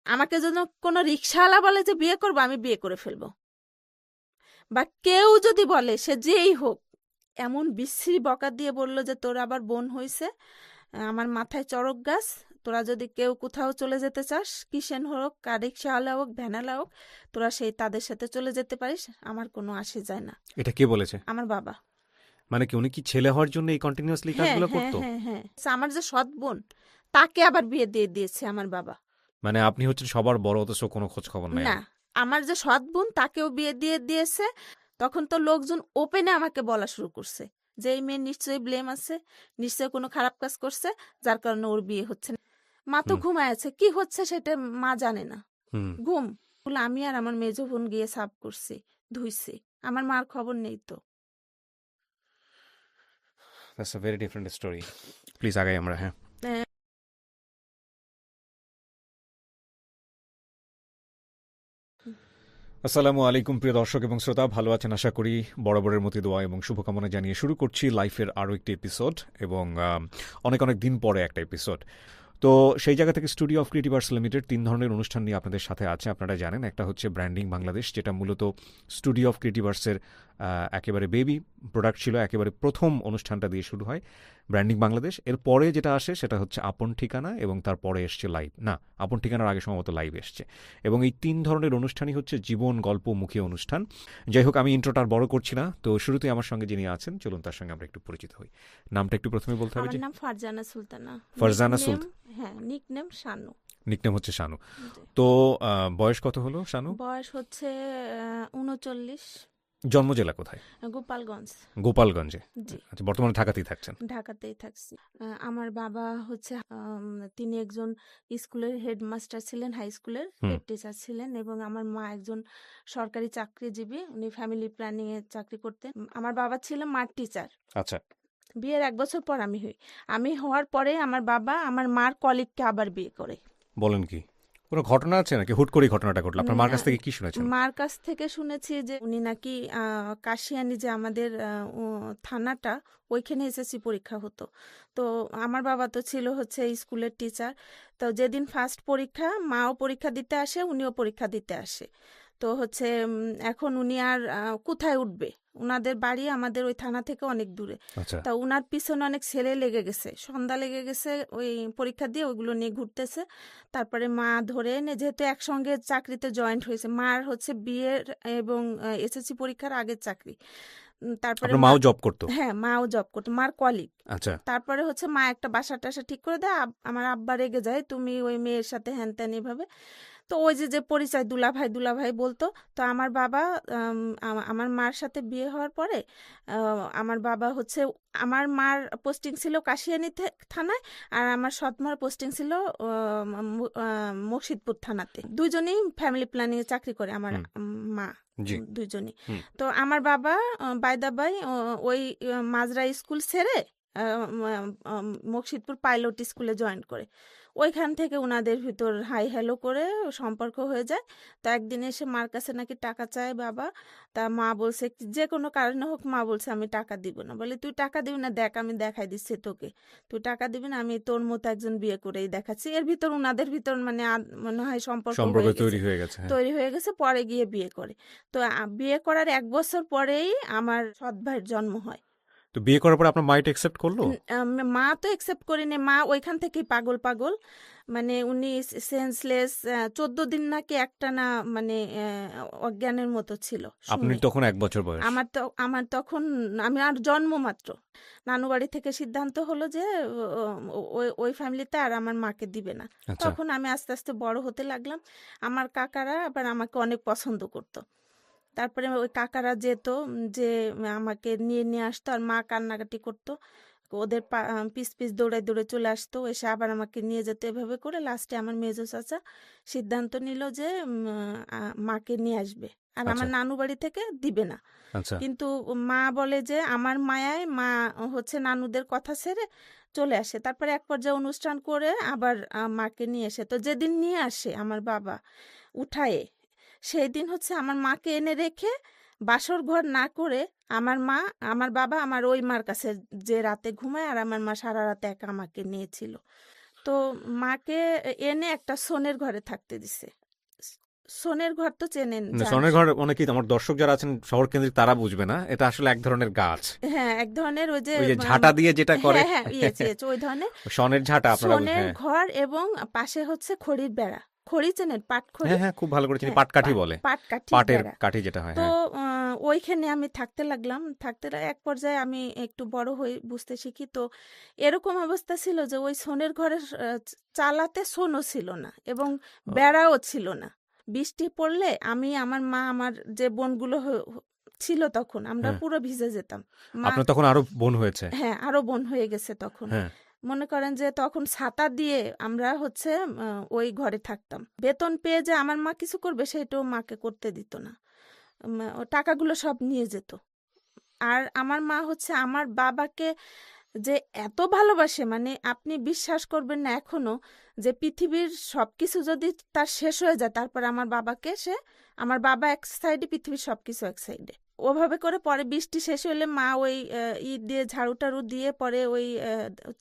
আমাকে যেন কোনো রিক্সাওয়ালা বলে যে বিয়ে করবো, আমি বিয়ে করে ফেলবো। বা কেউ যদি বলে, সে যেই হোক, এমন বিশ্রী বকা দিয়ে বলল যে তোর আবার বোন হয়েছে, আমার মাথায় চড়ক গাছ, তোরা যদি কেউ কোথাও চলে যেতে চাস, কিসেন হোক, রিক্সাওয়ালা হোক, ভ্যানালা হোক, তোরা সেই তাদের সাথে চলে যেতে পারিস, আমার কোনো আসে যায় না। এটা কে বলেছে? আমার বাবা। মানে কি উনি কি ছেলে হওয়ার জন্য এই কন্টিনিউয়াসলি হ্যাঁ কাজগুলো হ্যাঁ করতো? হ্যাঁ হ্যাঁ, আমার যে সৎ বোন, তাকে আবার বিয়ে দিয়ে দিয়েছে আমার বাবা। মানে আপনি হচ্ছেন সবার বড়, অথচ কোনো খোঁজ খবর নাই না, আর। আমার যে সৎ বোন তাকেও বিয়ে দিয়ে দিয়েছে। তখন তো লোকজন ওপেনে আমাকে বলা শুরু করছে যে এই মেয়ে নিশ্চয়ই ব্লেম আছে, নিশ্চয়ই কোনো খারাপ কাজ করছে, যার কারণে ওর বিয়ে হচ্ছে না। মা তো হুম ঘুমায় আছে, কি হচ্ছে সেটা মা জানে না। হুম। ঘুম। বলে আমি আর আমার মেজো বোন গিয়ে সাফ করছি, ধুইছি, আমার মার খবর নেই তো। That's a very different story. Please আগাই আমরা, হ্যাঁ। আহ, আসসালামু আলাইকুম প্রিয় দর্শক এবং শ্রোতা, ভালো আছেন আশা করি। বরাবরের মতো দোয়া এবং শুভকামনা জানিয়ে শুরু করছি লাইফের আরও একটি এপিসোড, এবং অনেক অনেক দিন পরে একটা এপিসোড। তো সেই জায়গা থেকে studio of creative arts limited 3 ধরনের অনুষ্ঠান নিয়ে আপনাদের সাথে আছে, আপনারা জানেন। একটা হচ্ছে ব্র্যান্ডিং বাংলাদেশ, যেটা মূলত স্টুডিও অফ ক্রিয়েটিভ আর্টসের একেবারে বেবি প্রোডাক্ট ছিল, একেবারে প্রথম অনুষ্ঠানটা দিয়ে শুরু হয় ব্র্যান্ডিং বাংলাদেশ। এর পরে যেটা আসে সেটা হচ্ছে আপন ঠিকানা, এবং তারপরে এসছে লাইভ, না, আপন ঠিকানার আগে সম্ভবত লাইভ এসছে। এবং এই 3 ধরনের অনুষ্ঠানই হচ্ছে জীবন গল্পমুখী অনুষ্ঠান। যাই হোক, আমি ইন্ট্রোটা আর বড় করছি না, তো শুরুতেই আমার সঙ্গে যিনি আছেন, চলুন তার সঙ্গে আমরা একটু পরিচিত হই। নামটা একটু প্রথমে বলতে হবে আমার যে। নাম ফারজানা সুলতানা। ফারজানা নিকনেম, সুলতানা। হ্যাঁ, নিকনেম শানু। নিকনেম হচ্ছে শানু। জি। তো বয়স কত হলো শানু? বয়স হচ্ছে 39। জন্ম জেলা কোথায়? গোপালগঞ্জ। গোপালগঞ্জে। জি। আচ্ছা, বর্তমানে ঢাকাতেই থাকছেন। ঢাকাতেই থাকছি। আমার বাবা হচ্ছে তিনি একজন স্কুলের হেডমাস্টার ছিলেন, হাই স্কুলের হুম। হেড টিচার ছিলেন, এবং আমার মা একজন সরকারি চাকরিজীবী, উনি ফ্যামিলি প্ল্যানিং এ চাকরি করতেন। আমার বাবা ছিল মাঠ টিচার। আচ্ছা। বিয়ের 1 বছর পর আমি হই। আমি হওয়ার পরে আমার বাবা আমার মার কলিগকে আবার বিয়ে করে। বলেন কি? কোনো ঘটনা আছে নাকি হুট করেই ঘটনাটা ঘটলো? আপনার মার কাছ থেকে কি শুনেছেন? মার কাছ থেকে শুনেছি যে উনি নাকি কাশিয়ানী, যে আমাদের থানাটা, ওইখানে এসএসসি পরীক্ষা হতো। তো আমার বাবা তো ছিল হচ্ছে স্কুলের টিচার। তো যেদিন ফার্স্ট পরীক্ষা, মাও পরীক্ষা দিতে আসে, উনিও পরীক্ষা দিতে আসে। তো হচ্ছে এখন উনি আর কোথায় উঠবে, উনাদের বাড়ি আমাদের ওই থানা থেকে অনেক দূরে। আচ্ছা। তা উনার পিছনে অনেক ছেলে লেগে গেছে, সন্ধ্যা লেগে গেছে, ওই পরীক্ষা দিয়ে ওইগুলো নিয়ে ঘুরতেছে। তারপরে মা ধরে এনে, যেহেতু একসঙ্গে চাকরিতে জয়েন্ট হয়েছে, মার হচ্ছে বিয়ের এবং এসএসসি পরীক্ষার আগের চাকরি। তারপরে আপনার মা, মাও জব করতো? হ্যাঁ, মাও জব করতো, মার কলিগ। আচ্ছা। তারপরে হচ্ছে মা একটা বাসা টাসা ঠিক করে দেয়। আমার আব্বা রেগে যায়, তুমি ওই মেয়ের সাথে হ্যান ত্যান এভাবে। তো ওই যে যে পরিচয় দুলাভাই দুলাভাই বলতো। তো আমার বাবা আমার মার সাথে বিয়ে হওয়ার পরে আমার বাবা হচ্ছে, আমার মার পোস্টিং ছিল কাশিয়ানী থানায়, আর আমার সৎমার পোস্টিং ছিল মুর্শিদপুর থানাতে। দুইজনেই ফ্যামিলি প্ল্যানিং এ চাকরি করে আমার হুম। মা, জি। দুইজনই। হুম। তো আমার বাবা বাই দা বাই ওই মাজরা স্কুল ছেড়ে মুর্শিদপুর পাইলট স্কুলে জয়েন করে। ওইখান থেকে উনাদের ভিতর হাই হ্যালো করে সম্পর্ক হয়ে যায়। তো একদিন এসে মার কাছে নাকি টাকা চায় বাবা। তা মা বলছে যে কোনো কারণে হোক, মা বলছে আমি টাকা দিব না। বলে তুই টাকা দিবি না, দেখ আমি দেখাই দিচ্ছি তোকে, তুই টাকা দিবি না, আমি তোর মতো একজন বিয়ে করেই দেখাচ্ছি। এর ভিতর উনাদের ভিতর মানে মনে হয় সম্পর্ক সম্পর্ক হয়ে গেছে, তৈরি হয়ে গেছে, হ্যাঁ। তৈরি হয়ে গেছে। পরে গিয়ে বিয়ে করে। তো বিয়ে করার 1 বছর পরেই আমার সৎ ভাইয়ের জন্ম হয়। তো বিয়ে করার পর আপনার মা এটা অ্যাকসেপ্ট করলো? মা তো একসেপ্ট করেনি, মা ওইখান থেকেই পাগল পাগল, মানে উনি সেন্সলেস, 14 দিন নাকি একটানা, মানে অজ্ঞানের মতো ছিল আপনি শুনে। তখন 1 বছর বয়স। আমার তখন, আমি আর জন্ম মাত্র। নানু বাড়ি থেকে সিদ্ধান্ত হলো যে ওই ফ্যামিলিতে আর আমার মাকে দিবে না। আচ্ছা। তখন আমি আস্তে আস্তে বড় হতে লাগলাম। আমার কাকারা আবার আমাকে অনেক পছন্দ করতো। তারপরে ওই কাকারা যেত, যে আমাকে নিয়ে নিয়ে আসতো, আর মা কান্নাকাটি করতো। ওদের পিস পিস দৌড়ায় দৌড়ে চলে আসতো, এসে আবার আমাকে নিয়ে যেত। এভাবে করে লাস্টে আমার মেজো চাচা সিদ্ধান্ত নিল যে মাকে নিয়ে আসবে, আর আচ্ছা। আমার নানু বাড়ি থেকে দিবে না। আচ্ছা। কিন্তু মা বলে যে আমার মায়ায় মা হচ্ছে নানুদের কথা ছেড়ে চলে আসে। তারপরে এক পর্যায়ে অনুষ্ঠান করে আবার মাকে নিয়ে এসে, তো যেদিন নিয়ে আসে আমার বাবা উঠায়ে, সেই দিন হচ্ছে আমার মাকে এনে রেখে বাসর ঘর না করে আমার মা, আমার বাবা আমার ওই মার কাছে যে রাতে ঘুমায়, আর আমার মা সারা রাতে একা আমাকে নিয়েছিল। তো মাকে এনে একটা সোনের ঘরে থাকতে দিছে। সোনের ঘর তো চেনেন না, যান। সোনের ঘর অনেকেই, আমার দর্শক যারা আছেন শহর কেন্দ্রিক তারা বুঝবে না, এটা আসলে এক ধরনের গাছ, হ্যাঁ, এক ধরনের ওই যে ওই যে ঝাঁটা দিয়ে যেটা করে। হ্যাঁ হ্যাঁ ইয়েছে ওই ধরনের সনের ঝাঁটা আপনারা সোনের হ্যাঁ ঘর, এবং পাশে হচ্ছে খড়ির বেড়া। খড়ি চেনেন, পাট খড়ি? হ্যাঁ হ্যাঁ, খুব ভালো করে চিনি, হ্যাঁ, পাটকাঠি বলে, পাটকাঠির পাটের বেড়া। কাঠি যেটা হয়, তো হ্যাঁ। ওইখানে আমি থাকতে লাগলাম। এক পর্যায়ে আমি একটু বড় হই, বুঝতে শিখি। তো এরকম অবস্থা ছিল যে ওই সোনের ঘরের চালাতে সোনও ছিল না এবং ও, বেড়াও ছিল না। বৃষ্টি পড়লে আমি, আমার মা, আমার যে বোনগুলো ছিল তখন, আমরা হ্যাঁ, পুরো ভিজে যেতাম। মা, আপনার তখন আরো বোন হয়েছে? হ্যাঁ, আরো বোন হয়ে গেছে তখন। হ্যাঁ, মনে করেন যে তখন ছাতা দিয়ে আমরা হচ্ছে ওই ঘরে থাকতাম। বেতন পেয়ে যে আমার মা কিছু করবে সেটাও মাকে করতে দিত না। ও টাকাগুলো সব নিয়ে যেত। আর আমার মা হচ্ছে আমার বাবাকে যে এত ভালোবাসে, মানে আপনি বিশ্বাস করবেন না এখনো, যে পৃথিবীর সবকিছু যদি তার শেষ হয়ে যায়, তারপর আমার বাবা এক সাইডে, পৃথিবীর সবকিছু এক সাইডে, ওভাবে করে। পরে বৃষ্টি শেষ হলে মা ওই দিয়ে ঝাড়ু টাড়ু দিয়ে পরে ওই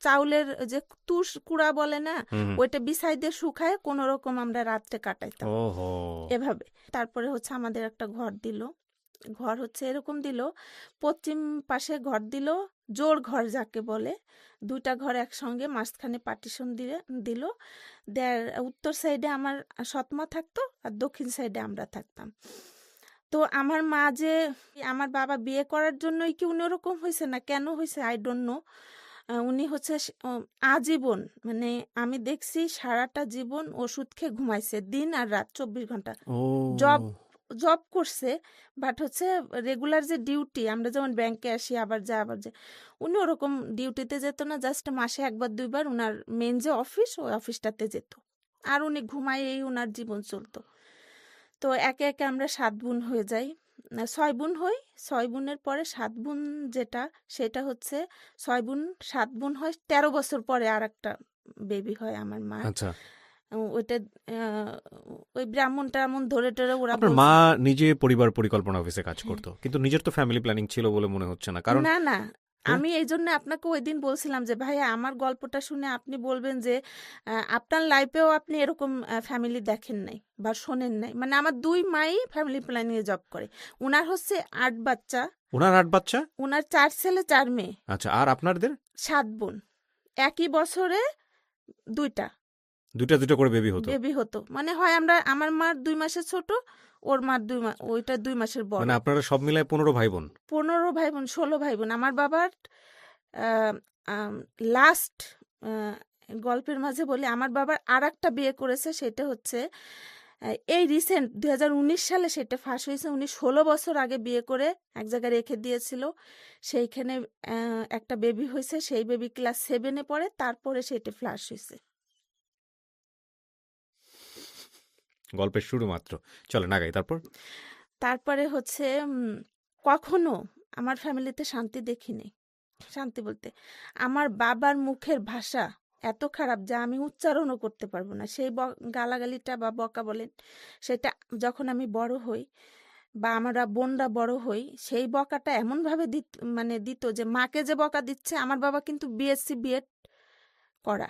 চাউলের যে তুষ কুড়া বলে না, হুম, ওইটা বিছাই দিয়ে শুকায় কোনো রকম আমরা রাত্রে কাটাইতাম ওহো, এভাবে। তারপরে হচ্ছে আমাদের একটা ঘর দিল। ঘর হচ্ছে এরকম দিল, পশ্চিম পাশে ঘর দিল, জোড় ঘর যাকে বলে, দুইটা ঘর একসঙ্গে, মাঝখানে পার্টিশন দিল। উত্তর সাইডে আমার সৎমা থাকতো আর দক্ষিণ সাইডে আমরা থাকতাম। তো আমার মা যে, আমার বাবা বিয়ে করার জন্যই কি উনি ওরকম হয়েছে না কেন হয়েছে আই ডোন্ট নো। উনি হচ্ছে আজীবন, মানে আমি দেখছি সারাটা জীবন ওষুধ খেয়ে ঘুমাইছে, দিন আর রাত 24 ঘন্টা। ও, জব জব করছে, বাট হচ্ছে রেগুলার যে ডিউটি, আমরা যেমন ব্যাংকে আসি আবার যা, উনি ওরকম ডিউটিতে যেত না, জাস্ট মাসে একবার দুইবার উনার মেন যে অফিস, ওই অফিসটাতে যেত, আর উনি ঘুমাইয়েই উনার জীবন চলতো। তো একে একে আমরা 7 বোন হয়ে যাই, 6 বোন হই। 6 বোনের পরে 7 বোন যেটা, সেটা হচ্ছে 6 বোন 7 বোন হয়, 13 বছর পরে আর একটা বেবি হয় আমার মার। আচ্ছা। ওইটা আহ, ওই ব্রাহ্মণ টামন ধরে টরে ওরা আপনার মা বলছে। নিজে পরিবার পরিকল্পনা অফিসে কাজ হ্যাঁ। করতো, কিন্তু নিজের তো ফ্যামিলি প্ল্যানিং ছিল বলে মনে হচ্ছে না, কারণ না না, হ্যাঁ? আমি এই জন্য আপনাকে ওই দিন বলছিলাম যে ভাইয়া, আমার গল্পটা শুনে আপনি বলবেন যে আপনার লাইফেও আপনি এরকম ফ্যামিলি দেখেন নাই বা শোনেন নাই। মানে আমার 2 my family planning A job করে। উনার হচ্ছে 8 বাচ্চা, ওনার 8 বাচ্চা? উনার 4 ছেলে 4 মেয়ে, আচ্ছা, আর আপনাদের 7 বোন। একই বছরে দুইটা দুইটা দুটো করে বেবি হতো? বেবি হতো। মানে হয় আমার মার 2 মাসের ছোট, ওর মার 2 মাস, ওইটা 2 মাসের বড়। মানে আপনারা সব মিলায় 15 ভাই বোন? 15 ভাই বোন, 16 ভাই বোন। আমার বাবার লাস্ট গল্পের মাঝে বলি, আমার বাবার আর একটা বিয়ে করেছে, সেটা হচ্ছে এই রিসেন্ট 2019 সালে সেটা ফাঁস হয়েছে। উনি 16 বছর আগে বিয়ে করে এক জায়গায় রেখে দিয়েছিল, সেইখানে একটা বেবি হয়েছে, সেই বেবি ক্লাস 7-এ পড়ে, তারপরে সেটা ফ্লাশ হয়েছে। গল্পের শুরু মাত্র, চলে নাগাই, তারপর? তারপরে হচ্ছে কখনো আমার ফ্যামিলিতে শান্তি দেখিনি। শান্তি বলতে, আমার বাবার মুখের ভাষা এত খারাপ যা আমি উচ্চারণও করতে পারবো না। সেই গালাগালিটা বা বকা বলেন, সেটা যখন আমি বড় হই বা আমরা বোনরা বড় হই, সেই বকাটা এমনভাবে দিত যে মাকে যে বকা দিচ্ছে, আমার বাবা কিন্তু বিএসসি বিএড করা,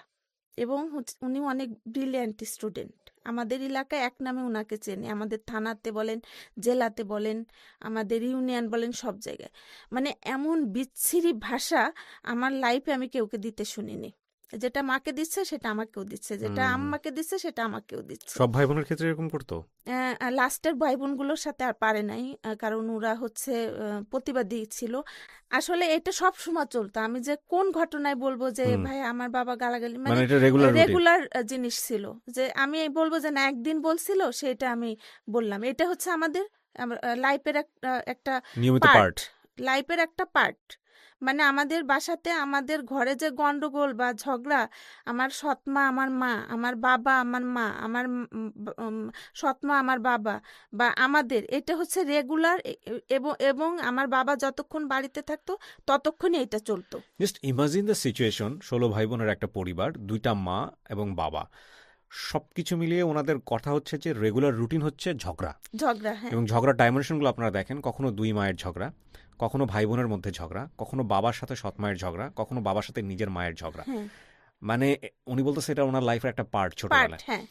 এবং উনি অনেক ব্রিলিয়ান্ট স্টুডেন্ট। আমাদের এলাকায় এক নামে উনাকে চেনে, আমাদের থানাতে বলেন, জেলাতে বলেন, আমাদের ইউনিয়ন বলেন, সব জায়গায়। মানে এমন বিচ্ছিরি ভাষা আমার লাইফে আমি কাউকে দিতে শুনিনি। যেটা মাকে দিচ্ছে সেটা আমাকেও দিচ্ছে, যেটা আম্মাকে দিচ্ছে সেটা আমাকেও দিচ্ছে। সব ভাই বোনের ক্ষেত্রে এরকম করতো? লাস্টের ভাই বোনগুলোর সাথে আর পারে নাই, কারণ ওরা হচ্ছে প্রতিবাদী ছিল। আসলে এটা সব সময় চলতো। আমি যে কোন ঘটনায় বলবো যে ভাই আমার বাবা গালাগালি, মানে মানে এটা রেগুলার রুটিন? রেগুলার জিনিস ছিল, যে আমি বলবো যে না একদিন বলছিল সেটা আমি বললাম। এটা হচ্ছে আমাদের লাইফের একটা নিয়মিত পার্ট, পার্ট? লাইফের একটা পার্ট। মানে আমাদের বাসাতে, আমাদের ঘরে যে গন্ডগোল বা ঝগড়া, আমার সৎমা আমার মা, আমার বাবা আমার মা, আমার সৎমা আমার বাবা, বা আমাদের, এটা হচ্ছে রেগুলার। এবং আমার বাবা যতক্ষণ বাড়িতে থাকতো ততক্ষণই এটা চলতো। জাস্ট ইমাজিন দ্য সিচুয়েশন, 16 ভাই বোনের একটা পরিবার, 2টা মা এবং বাবা, সবকিছু মিলিয়ে ওনাদের কথা হচ্ছে যে রেগুলার রুটিন হচ্ছে ঝগড়া। হ্যাঁ। এবং ঝগড়ার ডাইমেনশনগুলো আপনারা দেখেন, কখনো 2 মায়ের ঝগড়া, কখনো ভাই বোনের মধ্যে ঝগড়া, কখনো বাবার সাথে সৎ মায়ের ঝগড়া, কখনো বাবার সাথে নিজের মায়ের ঝগড়া। হ্যাঁ। মানে উনি বলতেছে এটা ওনার লাইফের একটা পার্ট পার্ট, ছোটবেলায়। হ্যাঁ।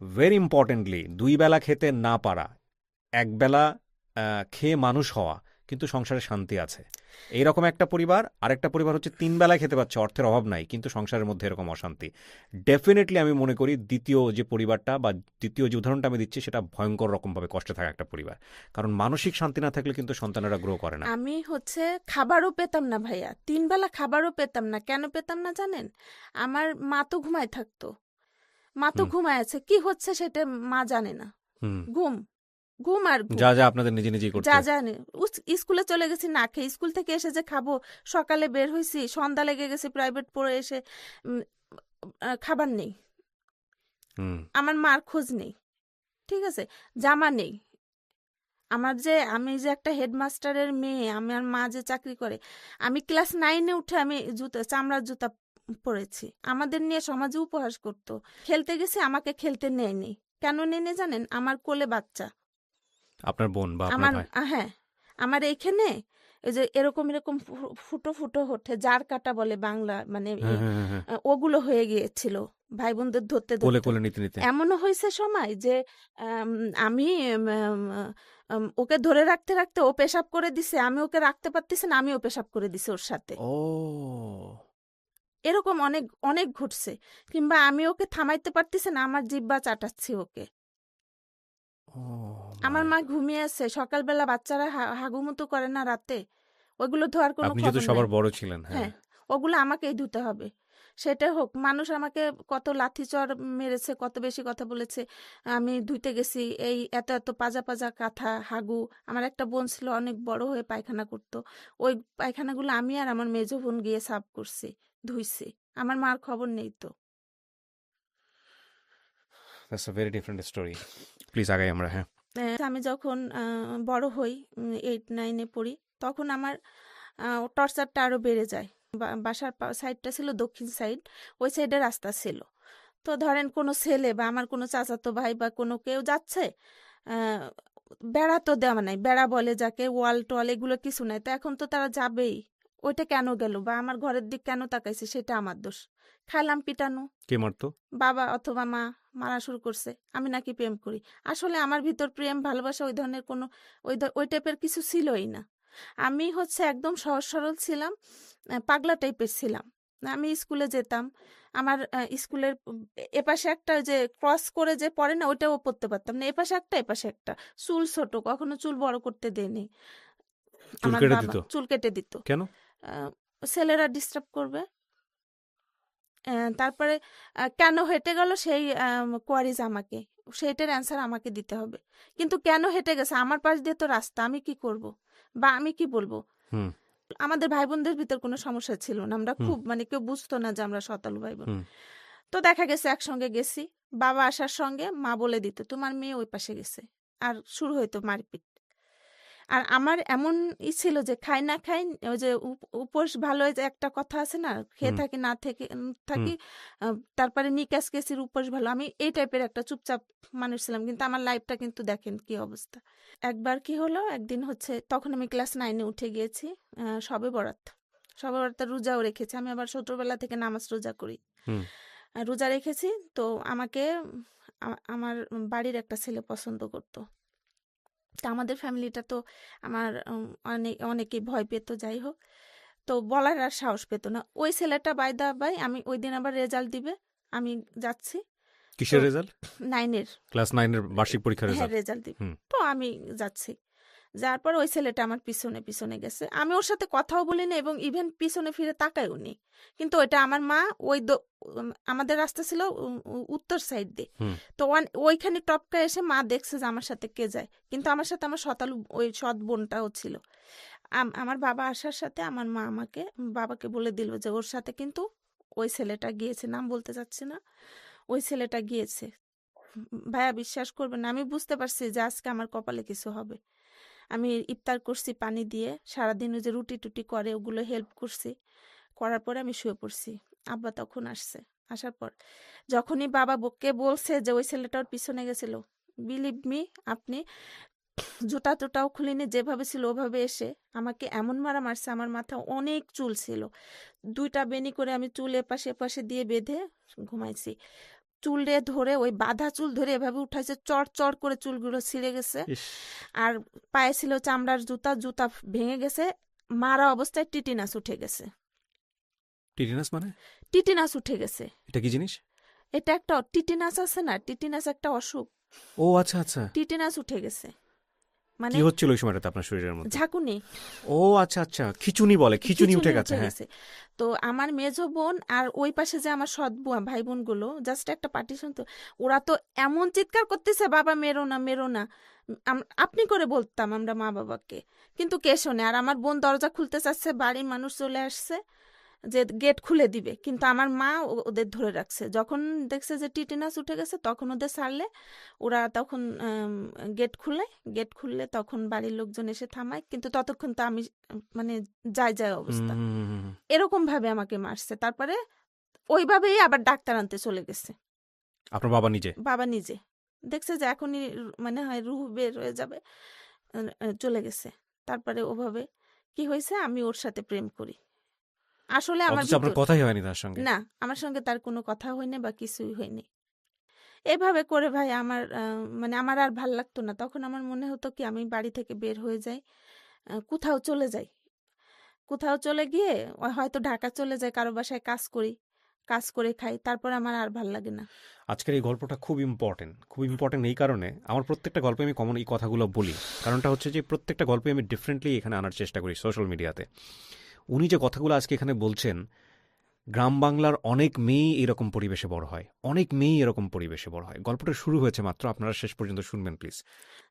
ভেরি ইম্পর্টেন্টলি ২ বেলা খেতে না পারা, একবেলা খেয়ে মানুষ হওয়া, কিন্তু সংসারে শান্তি আছে। এইরকম একটা পরিবার, আরেকটা পরিবার হচ্ছে ৩ বেলায় খেতে পাচ্ছে, অর্থের অভাব নাই, কিন্তু সংসারের মধ্যে এরকম অশান্তি। ডেফিনেটলি আমি মনে করি দ্বিতীয় যে পরিবারটা বা দ্বিতীয় যে উদাহরণটা আমি দিচ্ছি সেটা ভয়ঙ্কর রকমভাবে কষ্টে থাকা একটা পরিবার। কারণ মানসিক শান্তি না থাকলে কিন্তু সন্তানেরা গ্রো করে না। আমি হচ্ছে খাবারও পেতাম না ভাইয়া, ৩ বেলা খাবারও পেতাম না। কেন পেতাম না জানেন? আমার মা তো ঘুমায় থাকতো, মা তো হুম ঘুমায় আছে, কি হচ্ছে সেটা মা জানে না। হুম। ঘুম, ঘুম আর ঘুম। যা যা আপনাদের নিজে নিজেই করতে। যা জানে, স্কুলে চলে গেছি না খেয়ে, স্কুল থেকে এসে যে খাবো, সকালে বের হয়েছি, সন্ধ্যা লেগে গেছে, প্রাইভেট পড়ে এসে উম, খাবার নেই, হুম আমার মার খোঁজ নেই, ঠিক আছে, জামা নেই। আমি যে একটা হেডমাস্টারের মেয়ে, আমার মা যে চাকরি করে, আমি ক্লাস 9-এ উঠে আমি জুতা, চামড়ার জুতা পরেছি। আমাদের নিয়ে সমাজে উপহাস করতো। খেলতে গেছি, আমাকে খেলতে নেয়নি। কেন নেয়নি জানেন? আমার কোলে বাচ্চা, আপনার বোন বা আপনার আমার ভাই। হ্যাঁ, আমার এইখানে এই যে এরকম এরকম ফুটো ফুটো ওঠে, জার কাটা বলে বাংলা, মানে হ্যাঁ হ্যাঁ হ্যাঁ হ্যাঁ। ওগুলো হয়ে গিয়েছিল ভাই বোনদের ধরতে কোলে ধরতে। কোলে নিতে নিতে। এমনও হয়েছে সময় যে আমি ওকে ধরে রাখতে রাখতে ও পেশাব করে দিছে, আমি ওকে রাখতে পারতেছি না, আমিও পেশাব করে দিছি ওর সাথে। ও এরকম অনেক অনেক ঘটছে। কিংবা আমি ওকে থামাইতে পারতেছি না, আমার জিহ্বা চাটাচ্ছি ওকে। ও আমার মাই মা গড। ঘুমিয়ে আছে, সকালবেলা বাচ্চারা হাগুমুতু করে না রাতে, ওইগুলো ধোয়ার কোনো আপনি যেহেতু খবর নাই। সবার বড় ছিলেন, হ্যাঁ। হ্যাঁ, ওগুলো আমাকেই ধুতে হবে। সেটা হোক, মানুষ আমাকে কত লাথিচড় মেরেছে, কত বেশি কথা বলেছে, আমি ধুইতে গেছি, এই এত এত পাজা পাজা কাঁথা হাগু। আমার একটা বোন ছিল অনেক বড় হয়ে পায়খানা করতো, ওই পায়খানাগুলো আমি আর আমার মেজো বোন গিয়ে সাফ করছি, ধুইছি। আমার মার খবর নেই তো। That's a very different story. Please আগাই আমরা, হ্যাঁ। আমি যখন বড় হই, 8-9-এ পড়ি, তখন আমার টর্চারটা আরো বেড়ে যায়। বাসার সাইডটা ছিল দক্ষিণ সাইড, ওই সাইডে রাস্তা ছিল। তো ধরেন কোনো ছেলে বা আমার কোনো চাচাতো ভাই বা কোনো কেউ যাচ্ছে, আহ, বেড়া তো দেওয়া নাই, বেড়া বলে যাকে, ওয়াল টোয়াল এগুলো কিছু নাই, তো এখন তো তারা যাবেই। ওইটা কেন গেল বা আমার ঘরের দিক কেন তাকাইছে, সেটা আমার দোষ। খাইলাম পিটানো, কে মারতো? বাবা অথবা মা মারা শুরু করছে, আমি নাকি প্রেম করি। আসলে আমার ভিতর প্রেম ভালোবাসা ওই ধরনের কোনো ওই টাইপের কিছু ছিলই না। আমি হচ্ছে একদম সহজ সরল ছিলাম, পাগলা টাইপের ছিলাম। আমি স্কুলে যেতাম, আমার স্কুলের এপাশে একটা ওই যে ক্রস করে যে পড়ে না, ওইটাও পড়তে পারতাম না, এপাশে একটা এপাশে একটা। চুল ছোট, কখনো চুল বড় করতে দেয়নি চুল আমার কেটে বাবা, দিত? চুল কেটে দিত। কেন? আহ, ছেলেরা ডিস্টার্ব করবে। তারপরে কেন হেঁটে গেল সেই কোয়ারিজ আমাকে, সেইটার অ্যান্সার আমাকে দিতে হবে। কিন্তু কেন হেঁটে গেছে, আমার পাশ দিয়ে তো রাস্তা, আমি কি করব বা আমি কি বলবো? হুম আমাদের ভাই বোনদের ভিতর কোনো সমস্যা ছিল না, আমরা হুম খুব মানে কেউ বুঝতো না যে আমরা শতালু ভাই বোন। হুম। তো দেখা গেছে একসঙ্গে গেছি, বাবা আসার সঙ্গে মা বলে দিত তোমার মেয়ে ওই পাশে গেছে, আর শুরু হইতো মারপিট। আর আমার এমন ছিল যে খাই না খাই, ওই যে উপোস ভালো, যে একটা কথা আছে না, খেয়ে হুম থাকি না থেকে হুম। থাকি, তারপরে নিকাশ কেসির উপোস ভালো। আমি এই টাইপের একটা চুপচাপ মানুষ ছিলাম, কিন্তু আমার লাইফটা কিন্তু দেখেন কি অবস্থা। একবার কি হলো, একদিন হচ্ছে তখন আমি ক্লাস 9-এ উঠে গিয়েছি, সবে বরাত, সবে বরাত রোজাও রেখেছি, আমি আবার ছোটবেলা থেকে নামাজ রোজা করি। হুম রোজা রেখেছি, তো আমাকে আমার বাড়ির একটা ছেলে পছন্দ করতো। তা আমাদের ফ্যামিলিটা তো আমার অনেকেই ভয় পেত, যাই হোক, তো বলার আর সাহস পেত না। ওই ছেলেটা বাই দা বাই, আমি ওই দিন আবার রেজাল্ট দিবে, আমি যাচ্ছি, তো কিসের রেজাল্ট? 9-এর, ক্লাস 9-এর বার্ষিক পরীক্ষার হ্যাঁ রেজাল্ট? রেজাল্ট দিবে। হুম তো আমি যাচ্ছি, যার পর ওই ছেলেটা আমার পিছনে পিছনে গেছে, আমি ওর সাথে কথাও বলি না এবং ইভেন পিছনে ফিরে তাকাইও নি। কিন্তু ওইটা আমার মা, ওই আমাদের রাস্তা ছিল উত্তর সাইড দিয়ে, হুম। তো ওইখানে টপকা এসে মা দেখছে যে আমার সাথে কে যায়, কিন্তু আমার সাথে আমার শতালু ওই সৎ বোনটাও ছিল। আমার বাবা আসার সাথে আমার মা আমাকে, বাবাকে বলে দিল যে ওর সাথে কিন্তু ওই ছেলেটা গিয়েছে, নাম বলতে চাচ্ছি না, ওই ছেলেটা গিয়েছে। ভাইয়া বিশ্বাস করবেন না, আমি বুঝতে পারছি যে আজকে আমার কপালে কিছু হবে। আমি ইফতার করছি পানি দিয়ে, সারাদিন ওই যে রুটি টুটি করে ওগুলো হেল্প করছি, করার পরে আমি শুয়ে পড়ছি। আব্বা তখন আসছে, আসার পর যখনই বাবা বকে বলছে যে ওই ছেলেটা ওর পিছনে গেছিল, বিলিভ মি, আপনি জুতা টুটাও খুলিনি, যেভাবে ছিল ওভাবে এসে আমাকে এমন মারা মারছে, আমার মাথা অনেক চুল ছিল, 2টা বেনি করে আমি চুল এপাশে এপাশে দিয়ে বেঁধে ঘুমাইছি। চুলে ধরে, ওই বাঁধা চুল ধরে এভাবে উঠাইছে, চড় চড় করে চুলগুলো ছিঁড়ে গেছে। ইস, আর পায়ে ছিল চামড়ার জুতা, জুতা ভেঙে গেছে, মারা অবস্থায় টিটিনাস উঠে গেছে। টিটেনাস মানে? টিটিনাস উঠে গেছে। এটা কি জিনিস? এটা একটা টিটিনাস আছে না, টিটিনাস একটা অসুখ, ও আচ্ছা আচ্ছা। টিটিনাস উঠে গেছে। মানে কি হচ্ছিল ওই সময়টাতে আপনার শরীরের মধ্যে? ঝাঁকুনি, ও আচ্ছা আচ্ছা, খিচুনি বলে, খিচুনি উঠে গেছে, হ্যাঁ। তো আমার মেজো বোন আর ওই পাশে যে আমার সৎ ভাই বোন গুলো, জাস্ট একটা পার্টিশন, তো ওরা তো এমন চিৎকার করতেছে, বাবা মেরো না মেরো না, আপনি করে বলতাম আমরা মা বাবাকে, কিন্তু কে শোনে। আর আমার বোন দরজা খুলতে চাচ্ছে, বাড়ির মানুষ চলে আসছে যে গেট খুলে দিবে, কিন্তু আমার মা ওদের ধরে রাখছে। যখন দেখছে যে টিটেনাস উঠে গেছে, তখন ওদের ছাড়লে ওরা তখন গেট খুললে তখন বাড়ির লোকজন এসে থামায়, কিন্তু ততক্ষণ তো আমি মানে যায় অবস্থা, এরকম ভাবে আমাকে মারছে। তারপরে ওইভাবেই আবার ডাক্তার আনতে চলে গেছে আপনার বাবা নিজে? বাবা নিজে, দেখছে যে এখনই মানে হয় রুহ বের হয়ে যাবে, চলে গেছে। তারপরে ওভাবে কি হয়েছে, আমি ওর সাথে প্রেম করি। আসলে আমার অথচ আপনার ভিতর কথাই হয়নি তার সঙ্গে? না, আমার সঙ্গে তার কোনো কথা হয়নি বা কিছুই হয়নি। এভাবে করে ভাই আমার মানে আমার আর ভাল লাগতো না। তখন আমার মনে হতো কি, আমি বাড়ি থেকে বের হয়ে যাই, কোথাও চলে যাই, কোথাও চলে গিয়ে হয়তো ঢাকা চলে যাই, কারো বাসায় কাজ করি, কাজ করে খাই, তারপর আমার আর ভাল লাগে না। আজকের এই গল্পটা খুব ইম্পর্টেন্ট এই কারণে, আমার প্রত্যেকটা গল্পে আমি কমন এই কথাগুলো বলি। কারণটা হচ্ছে যে প্রত্যেকটা গল্পে আমি ডিফারেন্টলি এখানে আনার চেষ্টা করি সোশ্যাল মিডিয়াতে। উনি যে কথাগুলো আজকে এখানে বলছেন, গ্রাম বাংলার অনেক মেয়েই এরকম পরিবেশে বড় হয়, গল্পটা শুরু হয়েছে মাত্র, আপনারা শেষ পর্যন্ত শুনবেন প্লিজ।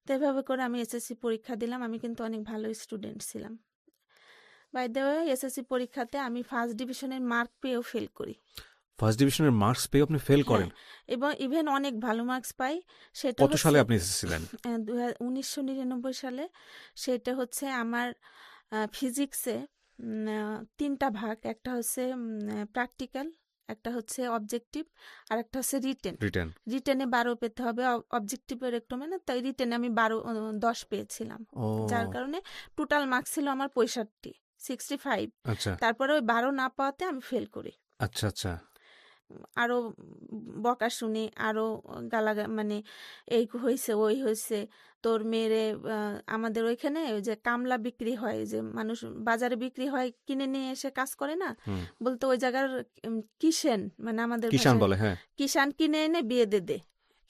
তো এভাবে করে আমি এসএসসি পরীক্ষা দিলাম। আমি কিন্তু অনেক ভালো স্টুডেন্ট ছিলাম। বাই দ্য ওয়ে, এসএসসি পরীক্ষাতে আমি ফার্স্ট ডিভিশনের মার্ক পেয়েও ফেল করি। ফার্স্ট ডিভিশনের মার্কস পেয়ে আপনি ফেল করেন? এবং ইভেন অনেক ভালো মার্কস পাই। সেটা কত সালে হচ্ছে আপনি এসেসি দেন? 1999 সালে। সেটা হচ্ছে আমার ফিজিক্সে 3টা ভাগ, একটা হচ্ছে প্র্যাকটিক্যাল, একটা হচ্ছে অবজেক্টিভ, আর একটা হচ্ছে রিটেন। রিটেন? রিটেনে 12 পেতে হবে, অবজেক্টিভের একটু মানে, তাই রিটেনে আমি 10 পেয়েছিলাম। ও যার কারণে টোটাল মার্কস ছিল আমার 65। আচ্ছা তারপরে ওই 12 না পাওয়াতে আমি ফেল করি। আচ্ছা আচ্ছা। আরো বকা শুনি, আরো মানে এই হয়েছে ওই হয়েছে, তোর মেয়েরে আমাদের ওইখানে ওই যে কামলা বিক্রি হয়, যে মানুষ বাজারে বিক্রি হয়, কিনে নিয়ে এসে কাজ করে না, হুম, বলতো ওই জায়গার কিষান, মানে আমাদের কিষান ভাষায় বলে, হ্যাঁ। কিষান কিনে এনে বিয়ে দে,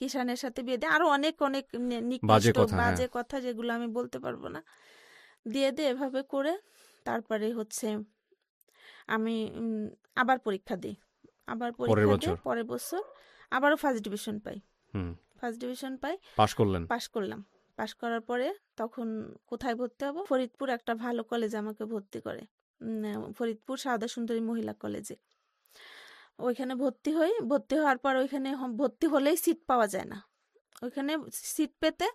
কিষানের সাথে বিয়ে দে, আরো অনেক অনেক বাজে নিকৃষ্ট কথা, হ্যাঁ। বাজে কথা, যেগুলো আমি বলতে পারবো না, দিয়ে দে এভাবে করে। তারপরে হচ্ছে আমি আবার পরীক্ষা দিই, পরের বছর? পরের বছর আবারও ফার্স্ট ডিভিশন পাই। হুম, পাস করলেন? করলাম। পাস করার পরে তখন কোথায় ভর্তি হব, ফরিদপুর একটা ভালো কলেজে আমাকে ভর্তি করে, ফরিদপুর সারদা সুন্দরী মহিলা কলেজে। ওইখানে ভর্তি হওয়ার পর ওইখানে ভর্তি হলেই সিট পাওয়া যায় না। ওইখানে সিট পেতে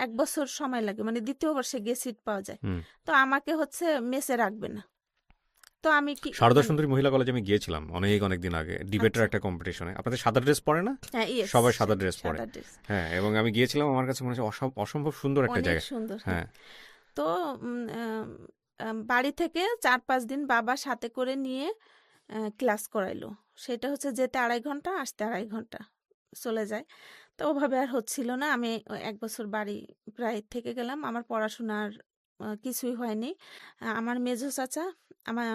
1 বছর সময় লাগে, মানে দ্বিতীয় বর্ষে গিয়ে সিট পাওয়া যায়। হুম। তো আমাকে হচ্ছে মেসে রাখবে না। তো আমি কি সারদা সুন্দরী মহিলা কলেজে আমি গিয়েছিলাম অনেক দিন আগে, ডিবেটের আচ্ছা। একটা কম্পিটিশনে। আপনাদের সাদা ড্রেস পরে না? হ্যাঁ, yes, সবাই সাদা ড্রেস পরে। সাদা ড্রেস। হ্যাঁ, এবং আমি গিয়েছিলাম, আমার কাছে মনে হচ্ছে অসম্ভব সুন্দর একটা অনেক জায়গা। সুন্দর। হ্যাঁ। তো বাড়ি থেকে 4-5 দিন বাবা সাথে করে নিয়ে ক্লাস করাইলো। সেটা হচ্ছে যেতে 2.5 ঘন্টা, আসতে 2.5 ঘন্টা চলে যায়। তো ওভাবে আর হচ্ছিল না। আমি 1 বছর বাড়ি প্রায় থেকে গেলাম। আমার পড়াশোনার কিছুই হয়নি। আমার মেজো চাচা, আমার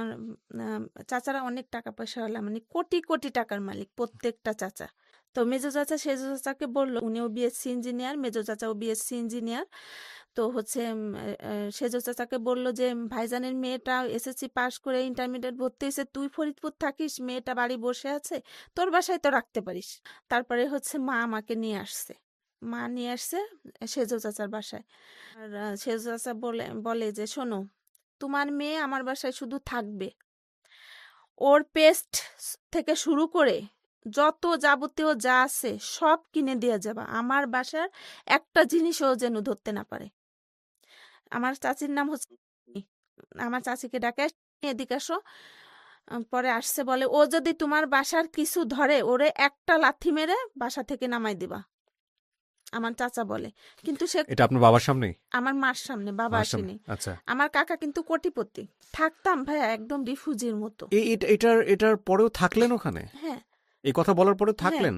চাচারা অনেক টাকা পয়সাওয়ালা, মানে কোটি কোটি টাকার মালিক প্রত্যেকটা চাচা। তো মেজো চাচা সেজো চাচাকে বলল, উনিও বিএসসি ইঞ্জিনিয়ার, মেজো চাচাও বিএসসি ইঞ্জিনিয়ার। তো হচ্ছে সেজো চাচাকে বলল যে ভাইজানের মেয়েটা এসএসসি পাস করে ইন্টারমিডিয়েট ভর্তি হয়েছে, তুই ফরিদপুর থাকিস, মেয়েটা বাড়ি বসে আছে, তোর বাসায় তো রাখতে পারিস। তারপরে হচ্ছে মা আমাকে নিয়ে আসছে, সেজো চাচার বাসায়। আর সেজো চাচা বলে যে শোনো, তোমার মেয়ে আমার বাসায় শুধু থাকবে, ওর পেস্ট থেকে শুরু করে যত যাবতীয় যা আছে সব কিনে দিয়ে যাবা, আমার বাসার একটা জিনিসও যেন ধরতে না পারে। আমার চাচির নাম হচ্ছে, আমার চাচিকে ডাকে, এদিকে আসো। পরে আসছে, বলে ও যদি তোমার বাসার কিছু ধরে, ওরে একটা লাথি মেরে বাসা থেকে নামাই দিবা। আমার চাচা বলে, কিন্তু সে এটা আপনার বাবার সামনেই? আমার মার সামনে, বাবা মার সামনে, আসেনি। আচ্ছা। আমার কাকা কিন্তু কোটিপতি, থাকতাম ভাইয়া একদম রিফিউজির মতো। এটার পরেও থাকলেন ওখানে? হ্যাঁ, এই কথা বলার পরেও হ্যাঁ, থাকলেন?